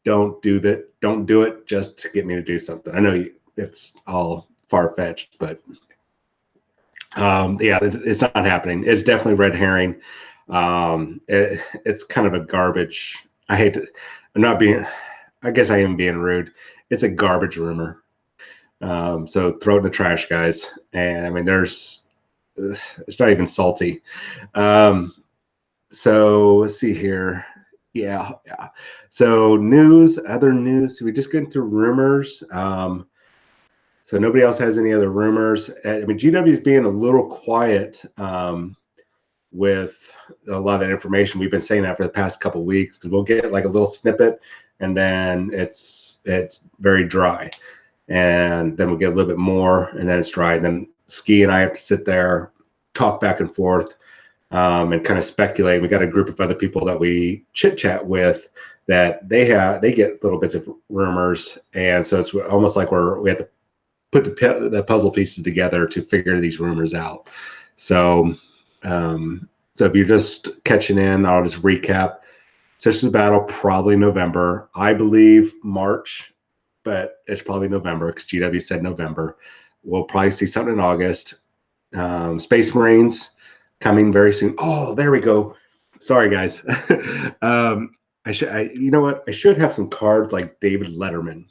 don't do that. Don't do it just to get me to do something. I know it's all far-fetched, but yeah, it's not happening. It's definitely red herring. It's kind of a garbage. I hate to, I'm not being, I guess I am being rude. It's a garbage rumor. So throw it in the trash, guys. And I mean, it's not even salty. Um, so let's see here. Yeah, yeah. So other news. We just getting through rumors. So nobody else has any other rumors. I mean, GW is being a little quiet with a lot of that information. We've been saying that for the past couple of weeks because we'll get like a little snippet, and then it's very dry, and then we'll get a little bit more, and then it's dry. And then Ski and I have to sit there, talk back and forth, and kind of speculate. We got a group of other people that we chit chat with that they get little bits of rumors, and so it's almost like we have to put the puzzle pieces together to figure these rumors out. So, so if you're just catching in, I'll just recap. Sisters of Battle, probably November. I believe March, but it's probably November because GW said November. We'll probably see something in August. Space Marines coming very soon. Oh, there we go. Sorry, guys. You know what? I should have some cards like David Letterman,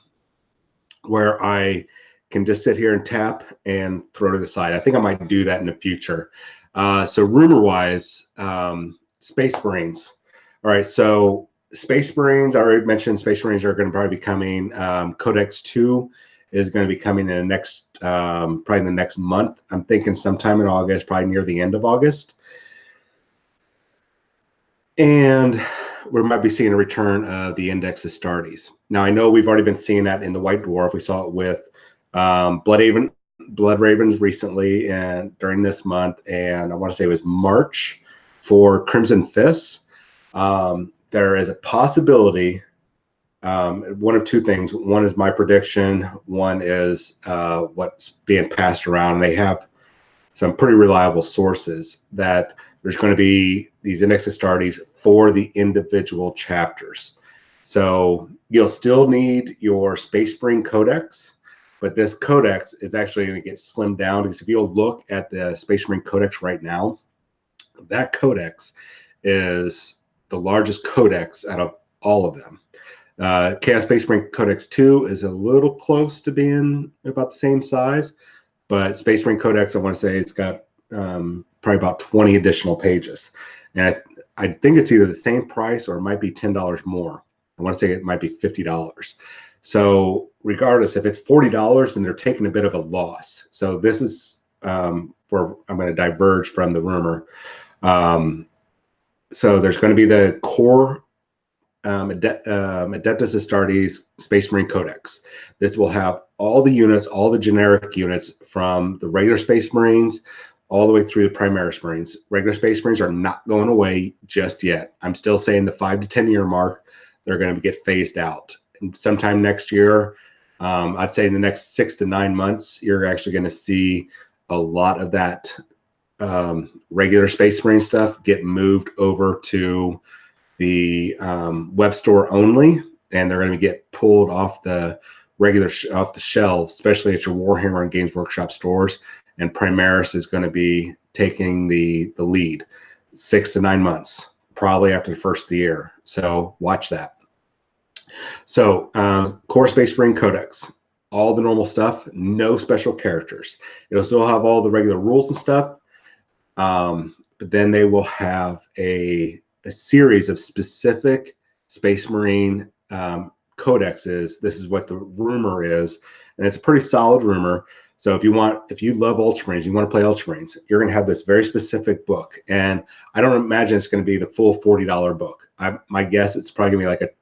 where I can just sit here and tap and throw to the side. I think I might do that in the future. So rumor-wise, Space Marines. All right, so Space Marines, I already mentioned Space Marines are going to probably be coming. Codex 2 is going to be coming in the next, probably in the next month. I'm thinking sometime in August, probably near the end of August. And we might be seeing a return of the Index Astartes. Now, I know we've already been seeing that in the White Dwarf. We saw it with Blood Ravens recently and during this month, and I want to say it was March for Crimson Fists. There is a possibility, one of two things. One is my prediction. One is what's being passed around. They have some pretty reliable sources that there's going to be these Index Astartes for the individual chapters. So you'll still need your Space Marine Codex, but this Codex is actually going to get slimmed down because if you'll look at the Space Marine Codex right now, that Codex is the largest Codex out of all of them. Chaos Space Marine Codex 2 is a little close to being about the same size, but Space Marine Codex, I want to say it's got probably about 20 additional pages. And I think it's either the same price or it might be $10 more. I want to say it might be $50. So regardless, if it's $40, then they're taking a bit of a loss. So this is where I'm going to diverge from the rumor. So there's going to be the core Adeptus Astartes Space Marine Codex. This will have all the units, all the generic units from the regular Space Marines all the way through the Primaris Marines. Regular Space Marines are not going away just yet. I'm still saying the 5 to 10 year mark, they're going to get phased out. And sometime next year, I'd say in the next 6 to 9 months, you're actually going to see a lot of that regular Space Marine stuff get moved over to the web store only, and they're going to get pulled off the off the shelves, especially at your Warhammer and Games Workshop stores. And Primaris is going to be taking the lead 6 to 9 months, probably after the first of the year. So watch that. So core Space Marine Codex, all the normal stuff, no special characters. It'll still have all the regular rules and stuff, but then they will have a series of specific Space Marine codexes. This is what the rumor is, and it's a pretty solid rumor. So if you love Ultramarines, you want to play Ultramarines, you're going to have this very specific book. And I don't imagine it's going to be the full $40 book. My guess it's probably going to be like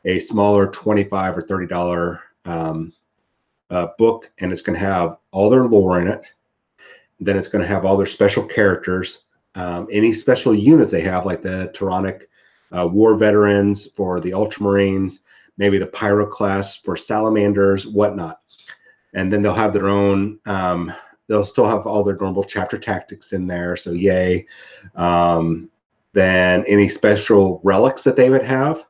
a smaller $25 or $30 book, and it's going to have all their lore in it. Then it's going to have all their special characters, any special units they have, like the Tyrannic war veterans for the Ultramarines, maybe the Pyro class for Salamanders, whatnot. And then they'll have their own, they'll still have all their normal chapter tactics in there, so yay. Then any special relics that they would have,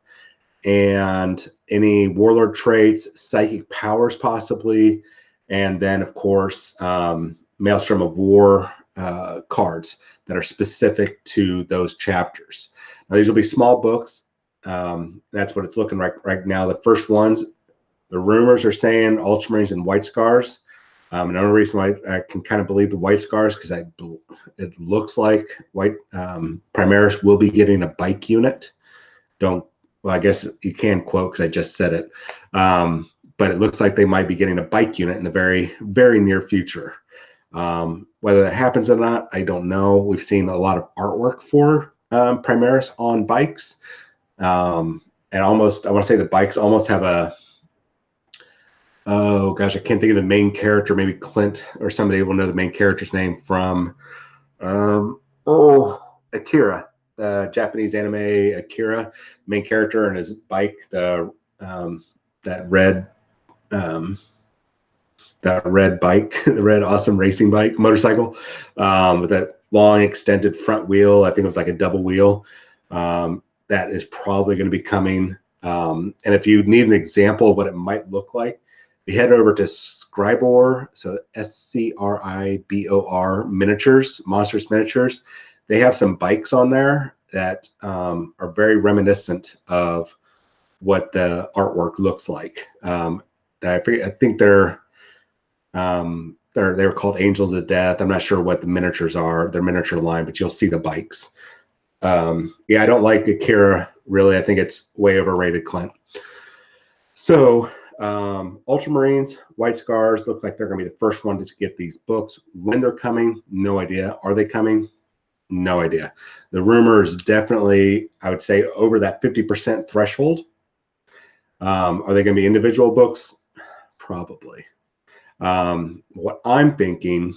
and any warlord traits, psychic powers possibly, and then of course Maelstrom of War cards that are specific to those chapters. Now, these will be small books. That's what it's looking like right now. The first ones, the rumors are saying Ultramarines and White Scars. Another reason why I can kind of believe the White Scars, because it looks like Primaris will be getting a bike unit. Well, I guess you can quote because I just said it. But it looks like they might be getting a bike unit in the very, very near future. Whether that happens or not, I don't know. We've seen a lot of artwork for Primaris on bikes. And almost, I want to say the bikes almost have a, oh gosh, I can't think of the main character. Maybe Clint or somebody will know the main character's name from, Akira, Japanese anime Akira, main character, and his bike, that red bike, the red awesome racing bike, motorcycle, with that long extended front wheel. I think it was like a double wheel. That is probably going to be coming. And if you need an example of what it might look like, you head over to Scribor, so SCRIBOR Miniatures, Monsters Miniatures. They have some bikes on there that are very reminiscent of what the artwork looks like. I think they were called Angels of Death. I'm not sure what the miniatures are, their miniature line, but you'll see the bikes. Yeah, I don't like Akira, really. I think it's way overrated, Clint. So Ultramarines, White Scars look like they're going to be the first one to get these books. When they're coming, no idea. Are they coming? No idea. The rumor is definitely, I would say, over that 50% threshold. Are they going to be individual books? Probably. What I'm thinking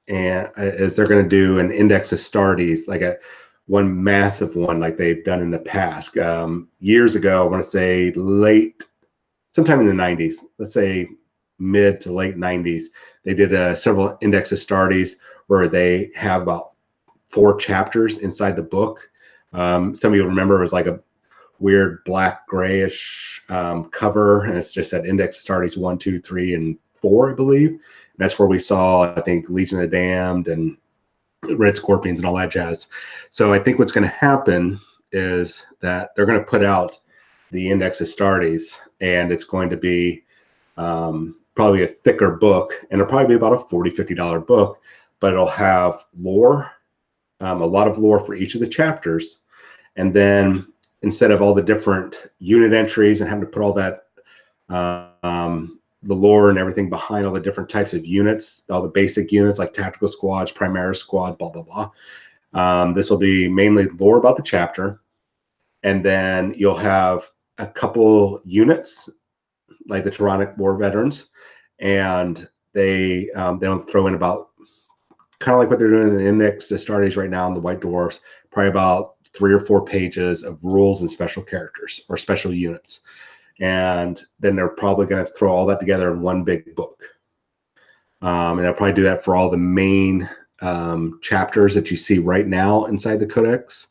is they're going to do an Index Astartes, like one massive one like they've done in the past. Years ago, I want to say sometime in the 90s, let's say mid to late 90s, they did several Index Astartes where they have about 4 chapters inside the book. Some of you remember it was like a weird black grayish cover, and it's just that Index Astartes 1, 2, 3, and 4, I believe. And that's where we saw, I think, Legion of the Damned and Red Scorpions and all that jazz. So I think what's going to happen is that they're going to put out the Index Astartes, and it's going to be probably a thicker book, and it'll probably be about a $40, $50 book, but it'll have lore, a lot of lore for each of the chapters. And then instead of all the different unit entries and having to put all that, the lore and everything behind all the different types of units, all the basic units like tactical squads, Primaris squads, blah, blah, blah. This will be mainly lore about the chapter. And then you'll have a couple units like the Tyrannic War Veterans, and they'll throw in about kind of like what they're doing in the Index Astartes right now in the White Dwarfs, probably about 3 or 4 pages of rules and special characters or special units. And then they're probably going to throw all that together in one big book. And they'll probably do that for all the main chapters that you see right now inside the Codex.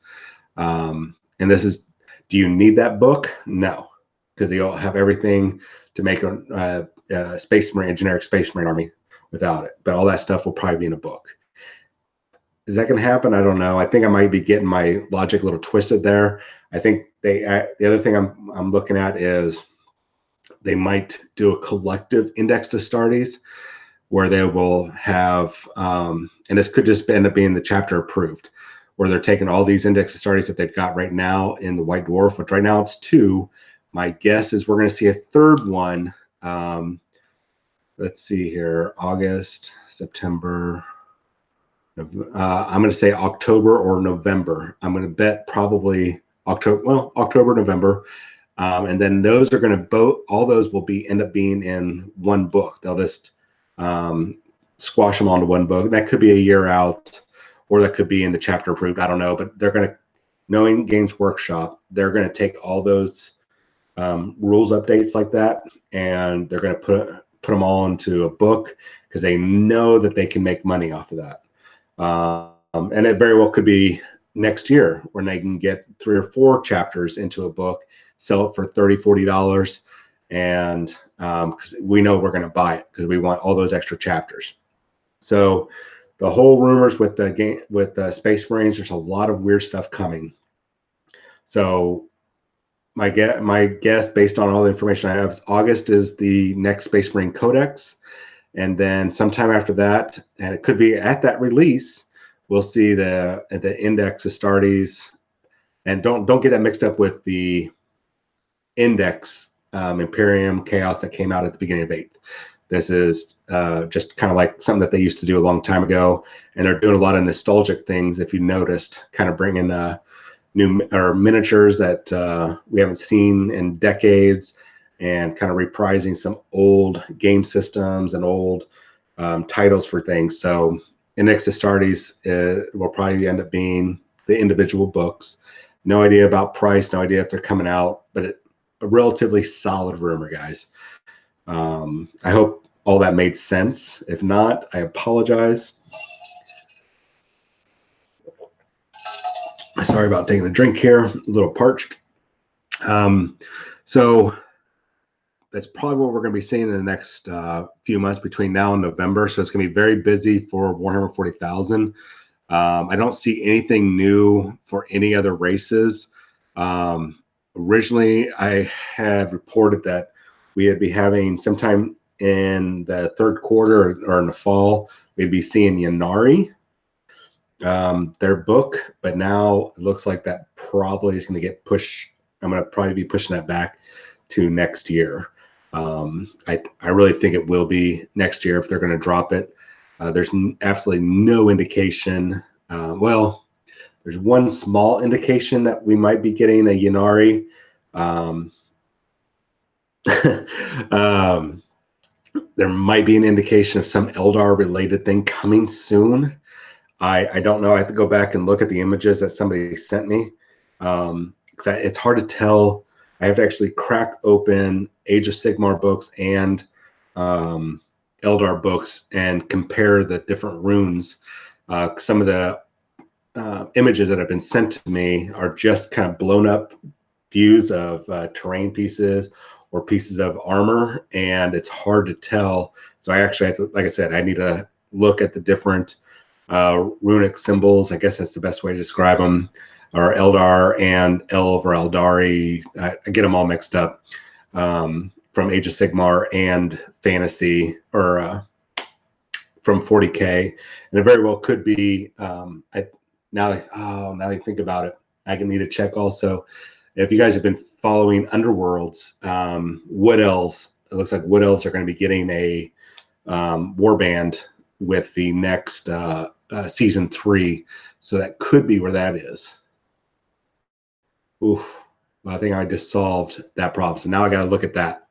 And this is, do you need that book? No, because they'll have everything to make a Space Marine, a generic Space Marine army without it. But all that stuff will probably be in a book. Is that going to happen? I don't know. I think I might be getting my logic a little twisted there. I think the other thing I'm looking at is they might do a collective Index Astartes where they will have, and this could just end up being the chapter approved, where they're taking all these Index Astartes that they've got right now in the White Dwarf, which right now it's 2. My guess is we're going to see a 3rd one. Let's see here, August, September. I'm going to say October or November. I'm going to bet probably October, November. And then those are going to all those will end up being in one book. They'll just squash them onto one book. That could be a year out, or that could be in the chapter approved. I don't know, but they're going to, knowing Games Workshop, they're going to take all those rules updates like that, and they're going to put them all into a book because they know that they can make money off of that. And it very well could be next year when they can get 3 or 4 chapters into a book, sell it for $30, $40, and we know we're going to buy it because we want all those extra chapters. So the whole rumors with the game with the Space Marines. There's a lot of weird stuff coming. So my guess based on all the information I have is August is the next Space Marine Codex, and then sometime after that, and it could be at that release, we'll see the Index Astartes. And don't get that mixed up with the Index Imperium Chaos that came out at the beginning of 8th. This is just kind of like something that they used to do a long time ago, and they're doing a lot of nostalgic things. If you noticed, kind of bringing new or miniatures that we haven't seen in decades, and kind of reprising some old game systems and old titles for things. So Index Astartes will probably end up being the individual books. No idea about price, no idea if they're coming out, but a relatively solid rumor, guys. I hope all that made sense. If not, I apologize. Sorry about taking a drink here, a little parched. So that's probably what we're going to be seeing in the next few months between now and November. So it's going to be very busy for Warhammer 40,000. I don't see anything new for any other races. Originally, I had reported that we'd be having sometime in the third quarter or in the fall, we'd be seeing Ynnari, their book, but now it looks like that probably is going to get pushed. I'm going to probably be pushing that back to next year. I really think it will be next year if they're going to drop it. There's absolutely no indication. Well, there's one small indication that we might be getting a Ynnari. There might be an indication of some Eldar related thing coming soon. I don't know. I have to go back and look at the images that somebody sent me. It's hard to tell. I have to actually crack open Age of Sigmar books and Eldar books and compare the different runes. Some of the images that have been sent to me are just kind of blown up views of terrain pieces or pieces of armor, and it's hard to tell. So I actually have to, like I said, I need to look at the different runic symbols. I guess that's the best way to describe them, or Eldar and Elv or Eldari. I get them all mixed up from Age of Sigmar and Fantasy, or from 40K, and it very well could be. Now that I think about it, I can need to check also if you guys have been following Underworlds. Wood Elves, it looks like Wood Elves are going to be getting a warband with the next season 3, so that could be where that is. Oof, well, I think I just solved that problem. So now I got to look at that.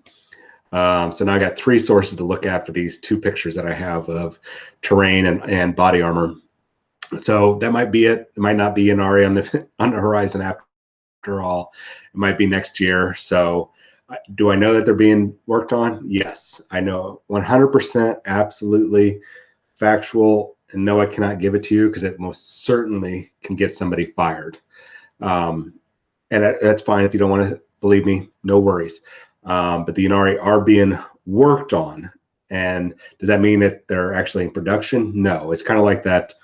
So now I got 3 sources to look at for these 2 pictures that I have of terrain and body armor. So that might be it. It might not be Ynnari on the horizon after all. It might be next year. So do I know that they're being worked on? Yes, I know 100%, absolutely factual. And no, I cannot give it to you because it most certainly can get somebody fired. And that's fine if you don't want to believe me, no worries. But the Ynnari are being worked on. And does that mean that they're actually in production? No, it's kind of like that.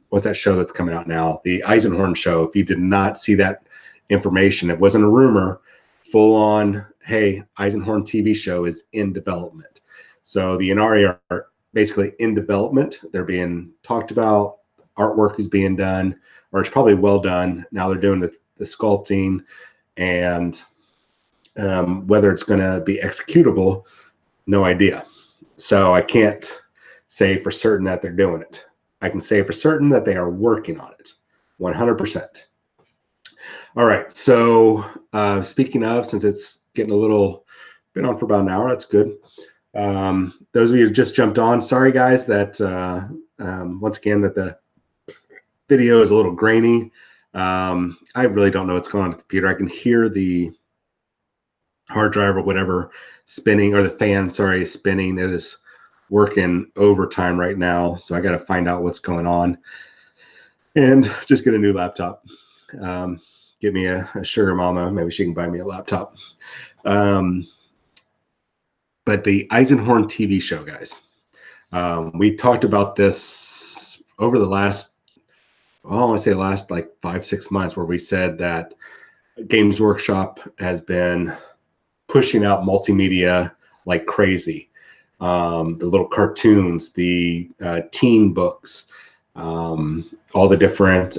What's that show that's coming out now? The Eisenhorn show. If you did not see that information, it wasn't a rumor. Full on, hey, Eisenhorn TV show is in development. So the Ynnari are basically in development. They're being talked about. Artwork is being done, or it's probably well done. Now they're doing the sculpting, and whether it's going to be executable, no idea. So I can't say for certain that they're doing it. I can say for certain that they are working on it, 100%. All right, so speaking of, since it's getting a little, been on for about an hour, that's good. Those of you who just jumped on, sorry guys that once again that the video is a little grainy. I really don't know what's going on the computer. I can hear the hard drive or whatever spinning, or the fan, sorry, spinning. It is working overtime right now, so I got to find out what's going on and just get a new laptop. Get me a sugar mama, maybe she can buy me a laptop. But the Eisenhorn TV show, guys, We talked about this over the last, well, I want to say last like 5-6 months, where we said that Games Workshop has been pushing out multimedia like crazy. The little cartoons, the teen books, all the different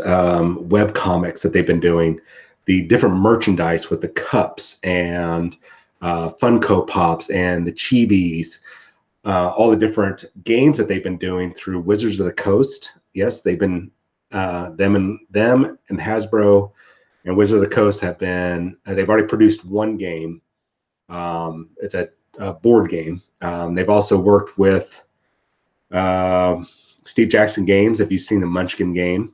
web comics that they've been doing, the different merchandise with the cups and Funko Pops and the Chibis, all the different games that they've been doing through Wizards of the Coast. Yes, they've been them and Hasbro and Wizards of the Coast have been. They've already produced one game. It's a board game. They've also worked with Steve Jackson Games. If you've seen the Munchkin game,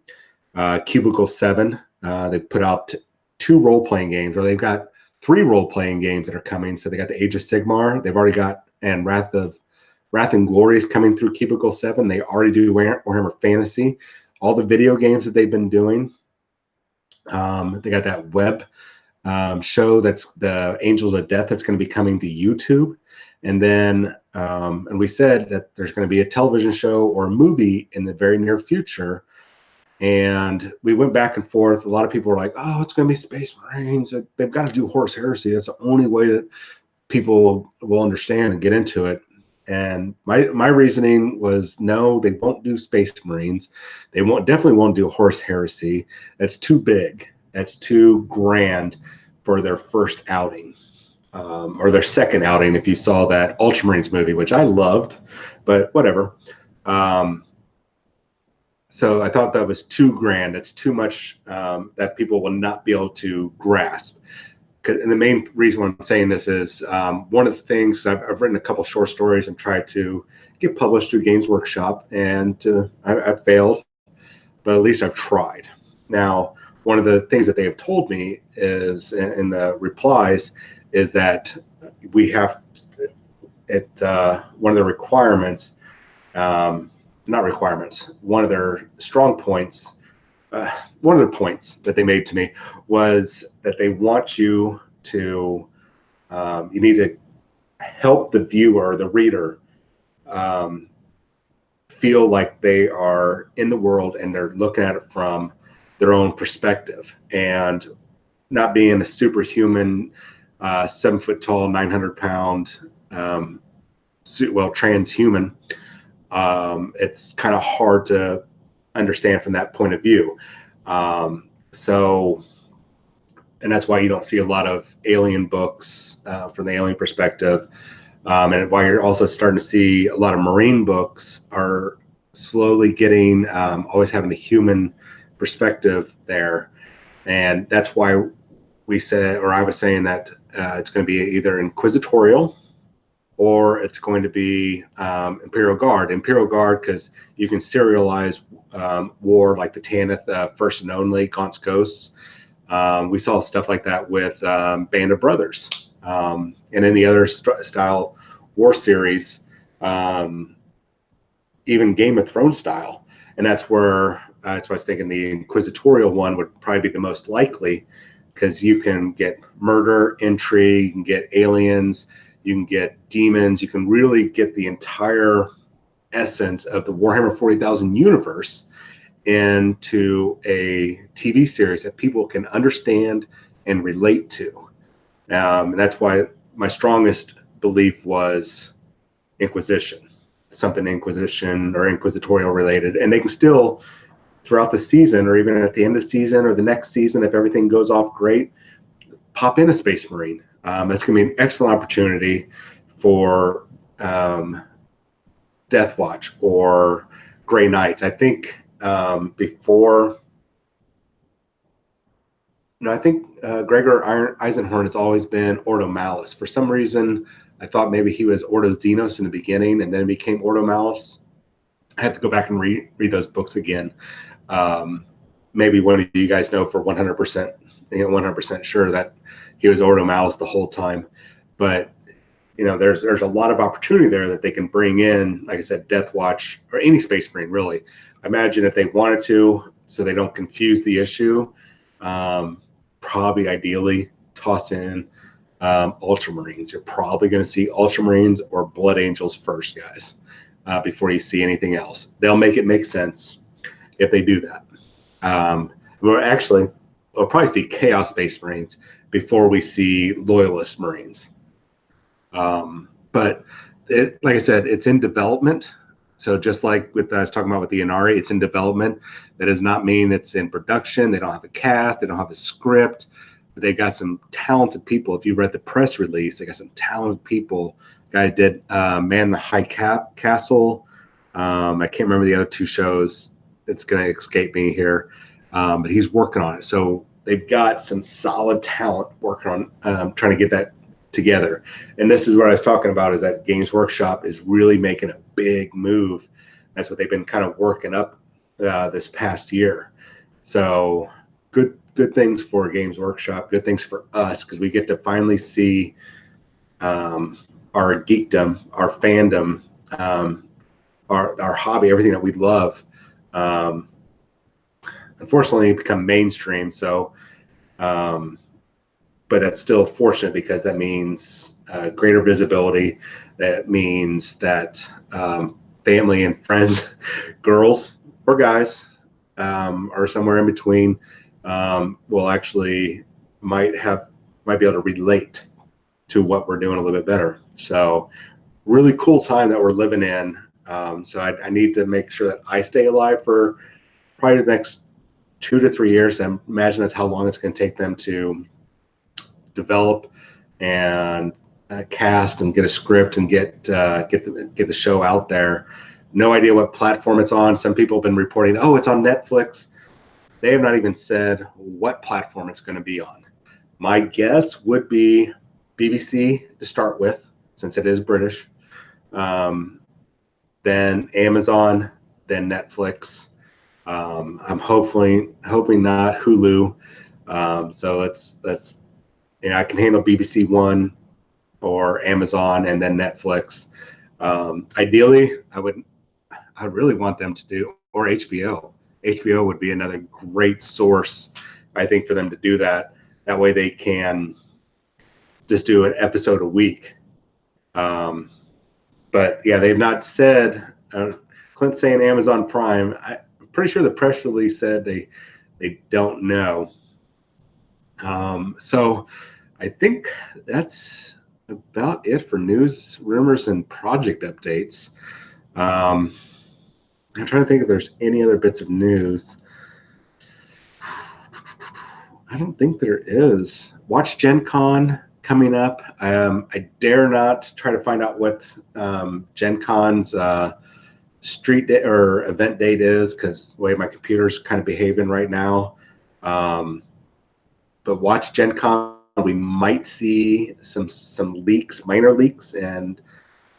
Cubicle 7. They've put out 2 role-playing games, or they've got 3 role-playing games that are coming. So they got the Age of Sigmar. They've already got, and Wrath and Glory is coming through Cubicle 7. They already do Warhammer Fantasy. All the video games that they've been doing. They got that web show that's the Angels of Death that's going to be coming to YouTube. And then, and we said that there's going to be a television show or a movie in the very near future. And we went back and forth. A lot of people were like, oh, it's going to be Space Marines. They've got to do Horus Heresy. That's the only way that people will understand and get into it. And my reasoning was, no, they won't do Space Marines. They definitely won't do Horus Heresy. That's too big. That's too grand for their first outing, or their second outing. If you saw that Ultramarines movie, which I loved, but whatever. So I thought that was too grand. It's too much that people will not be able to grasp. And the main reason why I'm saying this is one of the things I've written a couple short stories and tried to get published through Games Workshop, and I've failed, but at least I've tried. Now, one of the things that they have told me is in the replies is that we have one of the requirements, not requirements, one of their strong points. One of the points that they made to me was that they want you to, you need to help the viewer, the reader, feel like they are in the world and they're looking at it from their own perspective, and not being a superhuman, 7 foot tall, 900-pound, transhuman. It's kind of hard to understand from that point of view. So, and that's why you don't see a lot of alien books from the alien perspective. And why you're also starting to see a lot of Marine books are slowly getting, always having a human perspective there. And that's why we said, or I was saying that it's going to be either inquisitorial or it's going to be Imperial Guard. Imperial Guard, because you can serialize war like the Tanith, First and Only, Gaunt's Ghosts. We saw stuff like that with Band of Brothers, and any other style war series, even Game of Thrones style. And that's where I was thinking the inquisitorial one would probably be the most likely, because you can get murder, intrigue, you can get aliens, you can get demons, you can really get the entire essence of the Warhammer 40,000 universe into a TV series that people can understand and relate to. And that's why my strongest belief was Inquisition, something Inquisition or inquisitorial related. And they can still, throughout the season, or even at the end of the season or the next season, if everything goes off great, pop in a Space Marine. That's going to be an excellent opportunity for Death Watch or Grey Knights. I think Gregor Eisenhorn has always been Ordo Malus. For some reason, I thought maybe he was Ordo Xenos in the beginning and then became Ordo Malus. I have to go back and read those books again. Maybe one of you guys know for 100% sure that he was Ordo Malus the whole time. But there's a lot of opportunity there that they can bring in, like I said, Death Watch or any Space Marine, really. I imagine if they wanted to, so they don't confuse the issue, probably ideally toss in Ultramarines. You're probably going to see Ultramarines or Blood Angels first, guys. before you see anything else. They'll make it make sense if they do that. We'll probably see Chaos-based Marines before we see Loyalist Marines. But like I said, it's in development. So just like with I was talking about with the Inari, it's in development. That does not mean it's in production. They don't have a cast. They don't have a script. But they got some talented people. If you read the press release, they got some talented people. Guy did Man the High Castle. I can't remember the other two shows. It's going to escape me here. But he's working on it. So they've got some solid talent working on trying to get that together. And this is what I was talking about, is that Games Workshop is really making a big move. That's what they've been kind of working up this past year. So good things for Games Workshop, good things for us, because we get to finally see our geekdom, our fandom, our hobby, everything that we love, unfortunately become mainstream. So but that's still fortunate, because that means greater visibility. That means that family and friends, girls or guys, or somewhere in between, will actually might be able to relate to what we're doing a little bit better. So really cool time that we're living in. So I need to make sure that I stay alive for probably the next 2 to 3 years. I imagine that's how long it's going to take them to develop and cast and get a script and get the show out there. No idea what platform it's on. Some people have been reporting, oh, it's on Netflix. They have not even said what platform it's going to be on. My guess would be BBC to start with, since it is British. Then Amazon, then Netflix. I'm hoping not Hulu. So let's I can handle BBC One or Amazon and then Netflix. Ideally, I really want them to do, or HBO. HBO would be another great source, I think, for them to do that. That way they can just do an episode a week. But yeah, they've not said. Clint's saying Amazon Prime. I'm pretty sure the press release said they don't know. So I think that's about it for news, rumors, and project updates. I'm trying to think if there's any other bits of news. I don't think there is. Watch Gen Con coming up. I dare not try to find out what Gen Con's street day or event date is, because the way my computer's kind of behaving right now. But watch Gen Con. We might see some leaks, minor leaks, and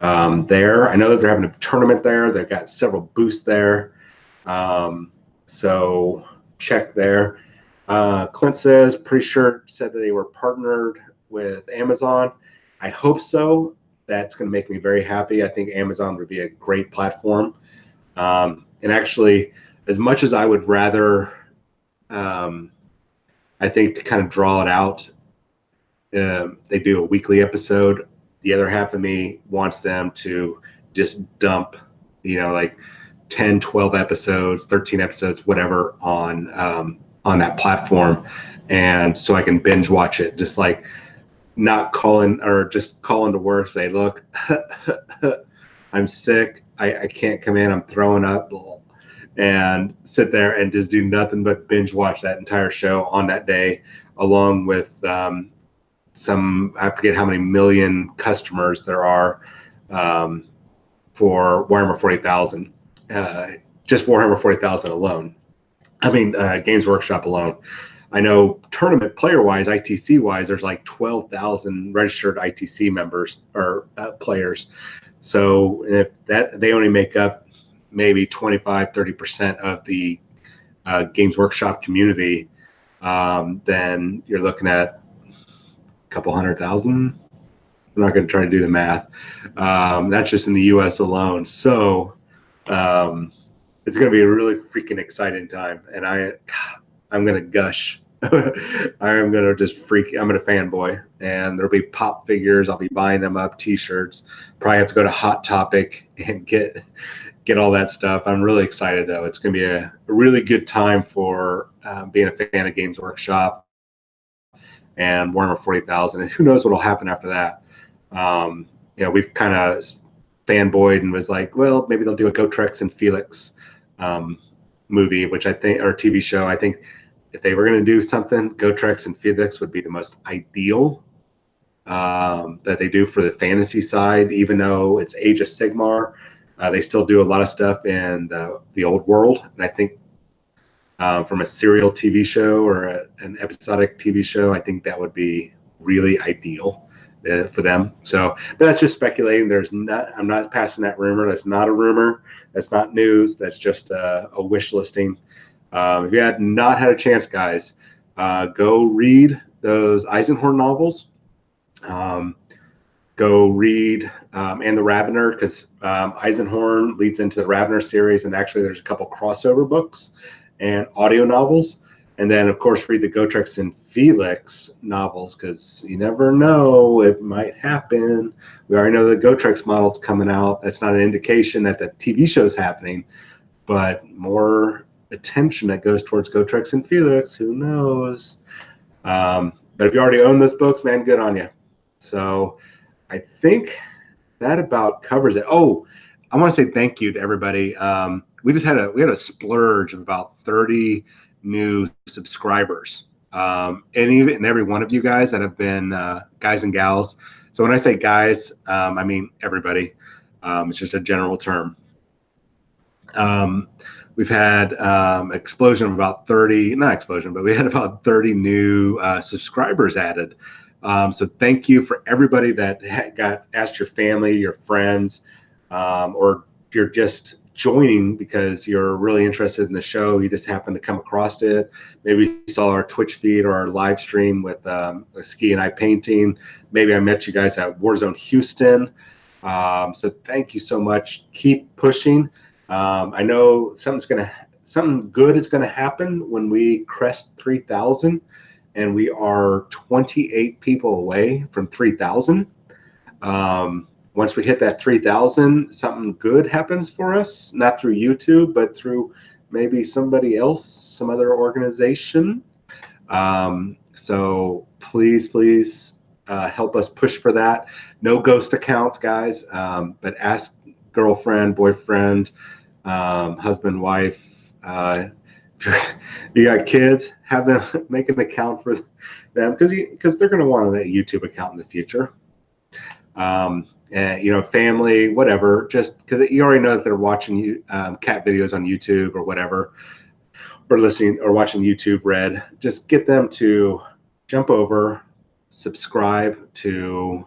there. I know that they're having a tournament there. They've got several booths there. So check there. Clint says, pretty sure said that they were partnered with Amazon. I hope so. That's going to make me very happy. I think Amazon would be a great platform. And actually, as much as I would rather, I think, to kind of draw it out, they do a weekly episode. The other half of me wants them to just dump, like 10, 12 episodes, 13 episodes, whatever, on that platform. And so I can binge watch it, just like not calling, or just calling to work, say, look, I'm sick. I can't come in. I'm throwing up, and sit there and just do nothing but binge watch that entire show on that day, along with some, I forget how many million customers there are for Warhammer 40,000, just Warhammer 40,000 alone. I mean, Games Workshop alone. I know tournament player-wise, ITC-wise, there's like 12,000 registered ITC members or players. So if that, they only make up maybe 25-30% of the Games Workshop community, then you're looking at a couple 100,000. I'm not going to try to do the math. That's just in the U.S. alone. So it's going to be a really freaking exciting time, and I'm going to gush I am gonna just freak. I'm gonna fanboy, and there'll be pop figures. I'll be buying them up, T-shirts. Probably have to go to Hot Topic and get all that stuff. I'm really excited though. It's gonna be a really good time for being a fan of Games Workshop and Warhammer 40,000. And who knows what'll happen after that. We've kind of fanboyed and was like, well, maybe they'll do a Gotrek and Felix movie, which I think, or TV show. I think if they were going to do something, Gotrek and Felix would be the most ideal that they do for the fantasy side. Even though it's Age of Sigmar, they still do a lot of stuff in the old world. And I think from a serial TV show or an episodic TV show, I think that would be really ideal for them. So, but that's just speculating. I'm not passing that rumor. That's not a rumor. That's not news. That's just a wish listing. If you had not had a chance, guys, go read those Eisenhorn novels. Go read and the Ravener, because Eisenhorn leads into the Ravener series, and actually there's a couple crossover books and audio novels. And then, of course, read the Gotrek and Felix novels, because you never know, it might happen. We already know the Gotrek model's coming out. That's not an indication that the TV show's happening, but more attention that goes towards Gotrek and Felix, who knows? But if you already own those books, man, good on you. So I think that about covers it. Oh, I want to say thank you to everybody. We had a splurge of about 30 new subscribers, and every one of you guys that have been guys and gals. So when I say guys, I mean everybody. It's just a general term. We've had explosion of about 30, not explosion, but we had about 30 new subscribers added. So thank you for everybody that asked your family, your friends, or you're just joining because you're really interested in the show. You just happened to come across it. Maybe you saw our Twitch feed or our live stream with Ski and I painting. Maybe I met you guys at Warzone Houston. So thank you so much. Keep pushing. I know something good is gonna happen when we crest 3,000, and we are 28 people away from 3,000. Once we hit that 3,000, something good happens for us, not through YouTube, but through maybe somebody else, some other organization. So please help us push for that. No ghost accounts, guys, but ask girlfriend, boyfriend, husband, wife. If you got kids, have them make an account for them, because they're going to want a YouTube account in the future. And, family, whatever, just because you already know that they're watching cat videos on YouTube or whatever, or listening or watching YouTube Red. Just get them to jump over, subscribe to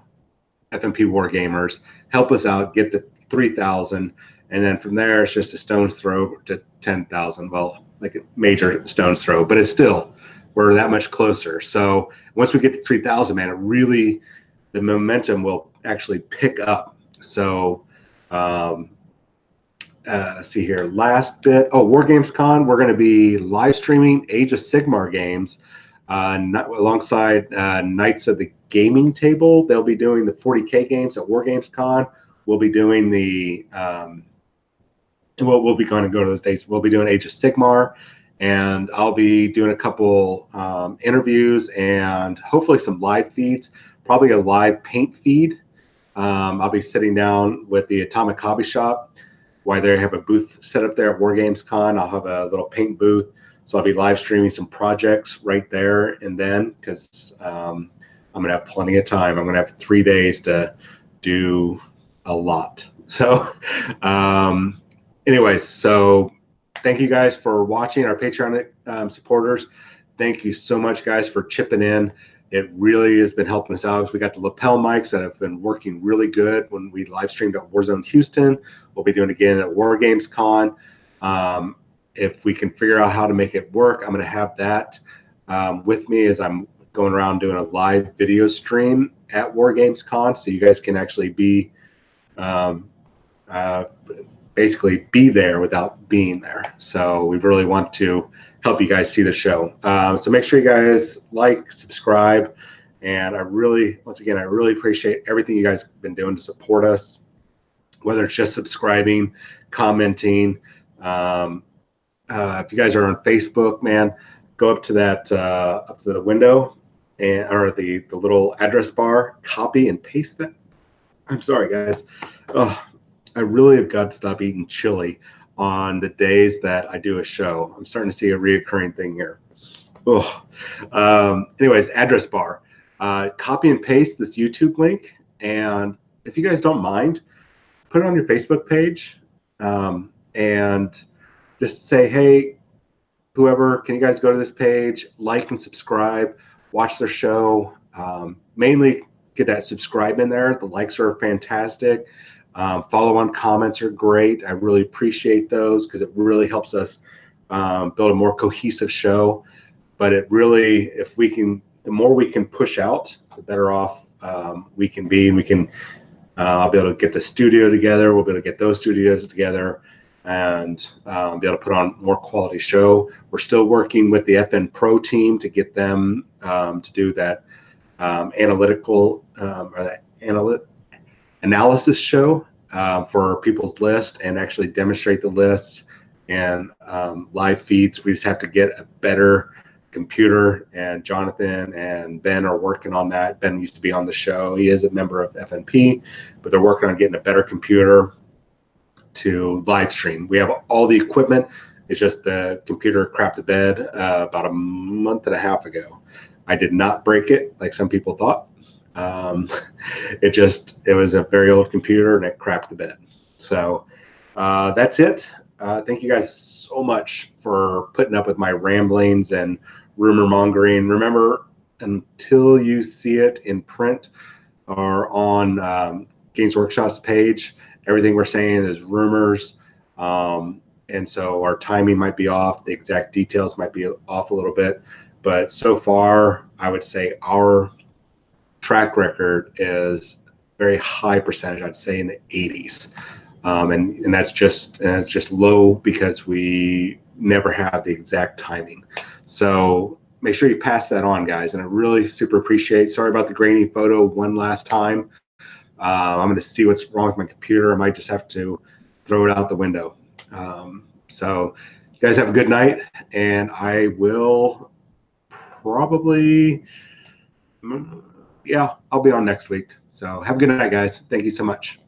FMP Wargamers, help us out, get the 3,000, and then from there it's just a stone's throw to 10,000. Well, like a major stone's throw, but it's still, we're that much closer. So once we get to 3,000, man, the momentum will actually pick up. So let's see here, last bit. Oh, Wargames Con, we're going to be live streaming Age of Sigmar games alongside Knights of the Gaming Table. They'll be doing the 40K games at Wargames Con. We'll be doing we'll be going to go to those dates. We'll be doing Age of Sigmar, and I'll be doing a couple interviews and hopefully some live feeds, probably a live paint feed. I'll be sitting down with the Atomic Hobby Shop while they have a booth set up there at Wargames Con. I'll have a little paint booth, so I'll be live streaming some projects right there and then, because I'm going to have plenty of time. I'm going to have 3 days to do a lot. So anyways, so thank you guys for watching, our Patreon supporters. Thank you so much, guys, for chipping in. It really has been helping us out. We got the lapel mics that have been working really good when we live streamed at Warzone Houston. We'll be doing it again at Wargames Con. If we can figure out how to make it work, I'm going to have that with me as I'm going around doing a live video stream at Wargames Con, so you guys can actually be basically be there without being there. So we really want to help you guys see the show. So make sure you guys like, subscribe, and once again, I really appreciate everything you guys have been doing to support us, whether it's just subscribing, commenting. If you guys are on Facebook, man, go up to the window or the little address bar, copy and paste that. I'm sorry, guys. Oh, I really have got to stop eating chili on the days that I do a show. I'm starting to see a reoccurring thing here. Oh, anyways, address bar. Copy and paste this YouTube link, and if you guys don't mind, put it on your Facebook page, and just say, hey, whoever, can you guys go to this page, like and subscribe, watch their show. Mainly get that subscribe in there. The likes are fantastic. Follow-on comments are great. I really appreciate those because it really helps us build a more cohesive show. But it really, the more we can push out, the better off we can be. And we can, I'll be able to get the studio together. We'll be able to get those studios together and be able to put on more quality show. We're still working with the FN Pro team to get them to do that analytical or that analysis show for people's list and actually demonstrate the lists and live feeds. We just have to get a better computer, and Jonathan and Ben are working on that. Ben used to be on the show. He is a member of FNP, but they're working on getting a better computer to live stream. We have all the equipment. It's just the computer crapped the bed about a month and a half ago. I did not break it like some people thought. It was a very old computer and it crapped the bed. So that's it. Thank you guys so much for putting up with my ramblings and rumor mongering. Remember, until you see it in print or on Games Workshop's page, everything we're saying is rumors. And so our timing might be off. The exact details might be off a little bit. But so far, I would say our track record is very high percentage. I'd say in the 80s. And that's just low because we never have the exact timing. So make sure you pass that on, guys. And I really super appreciate. Sorry about the grainy photo one last time. I'm going to see what's wrong with my computer. I might just have to throw it out the window. So you guys have a good night, and I will probably, yeah, I'll be on next week. So have a good night, guys. Thank you so much.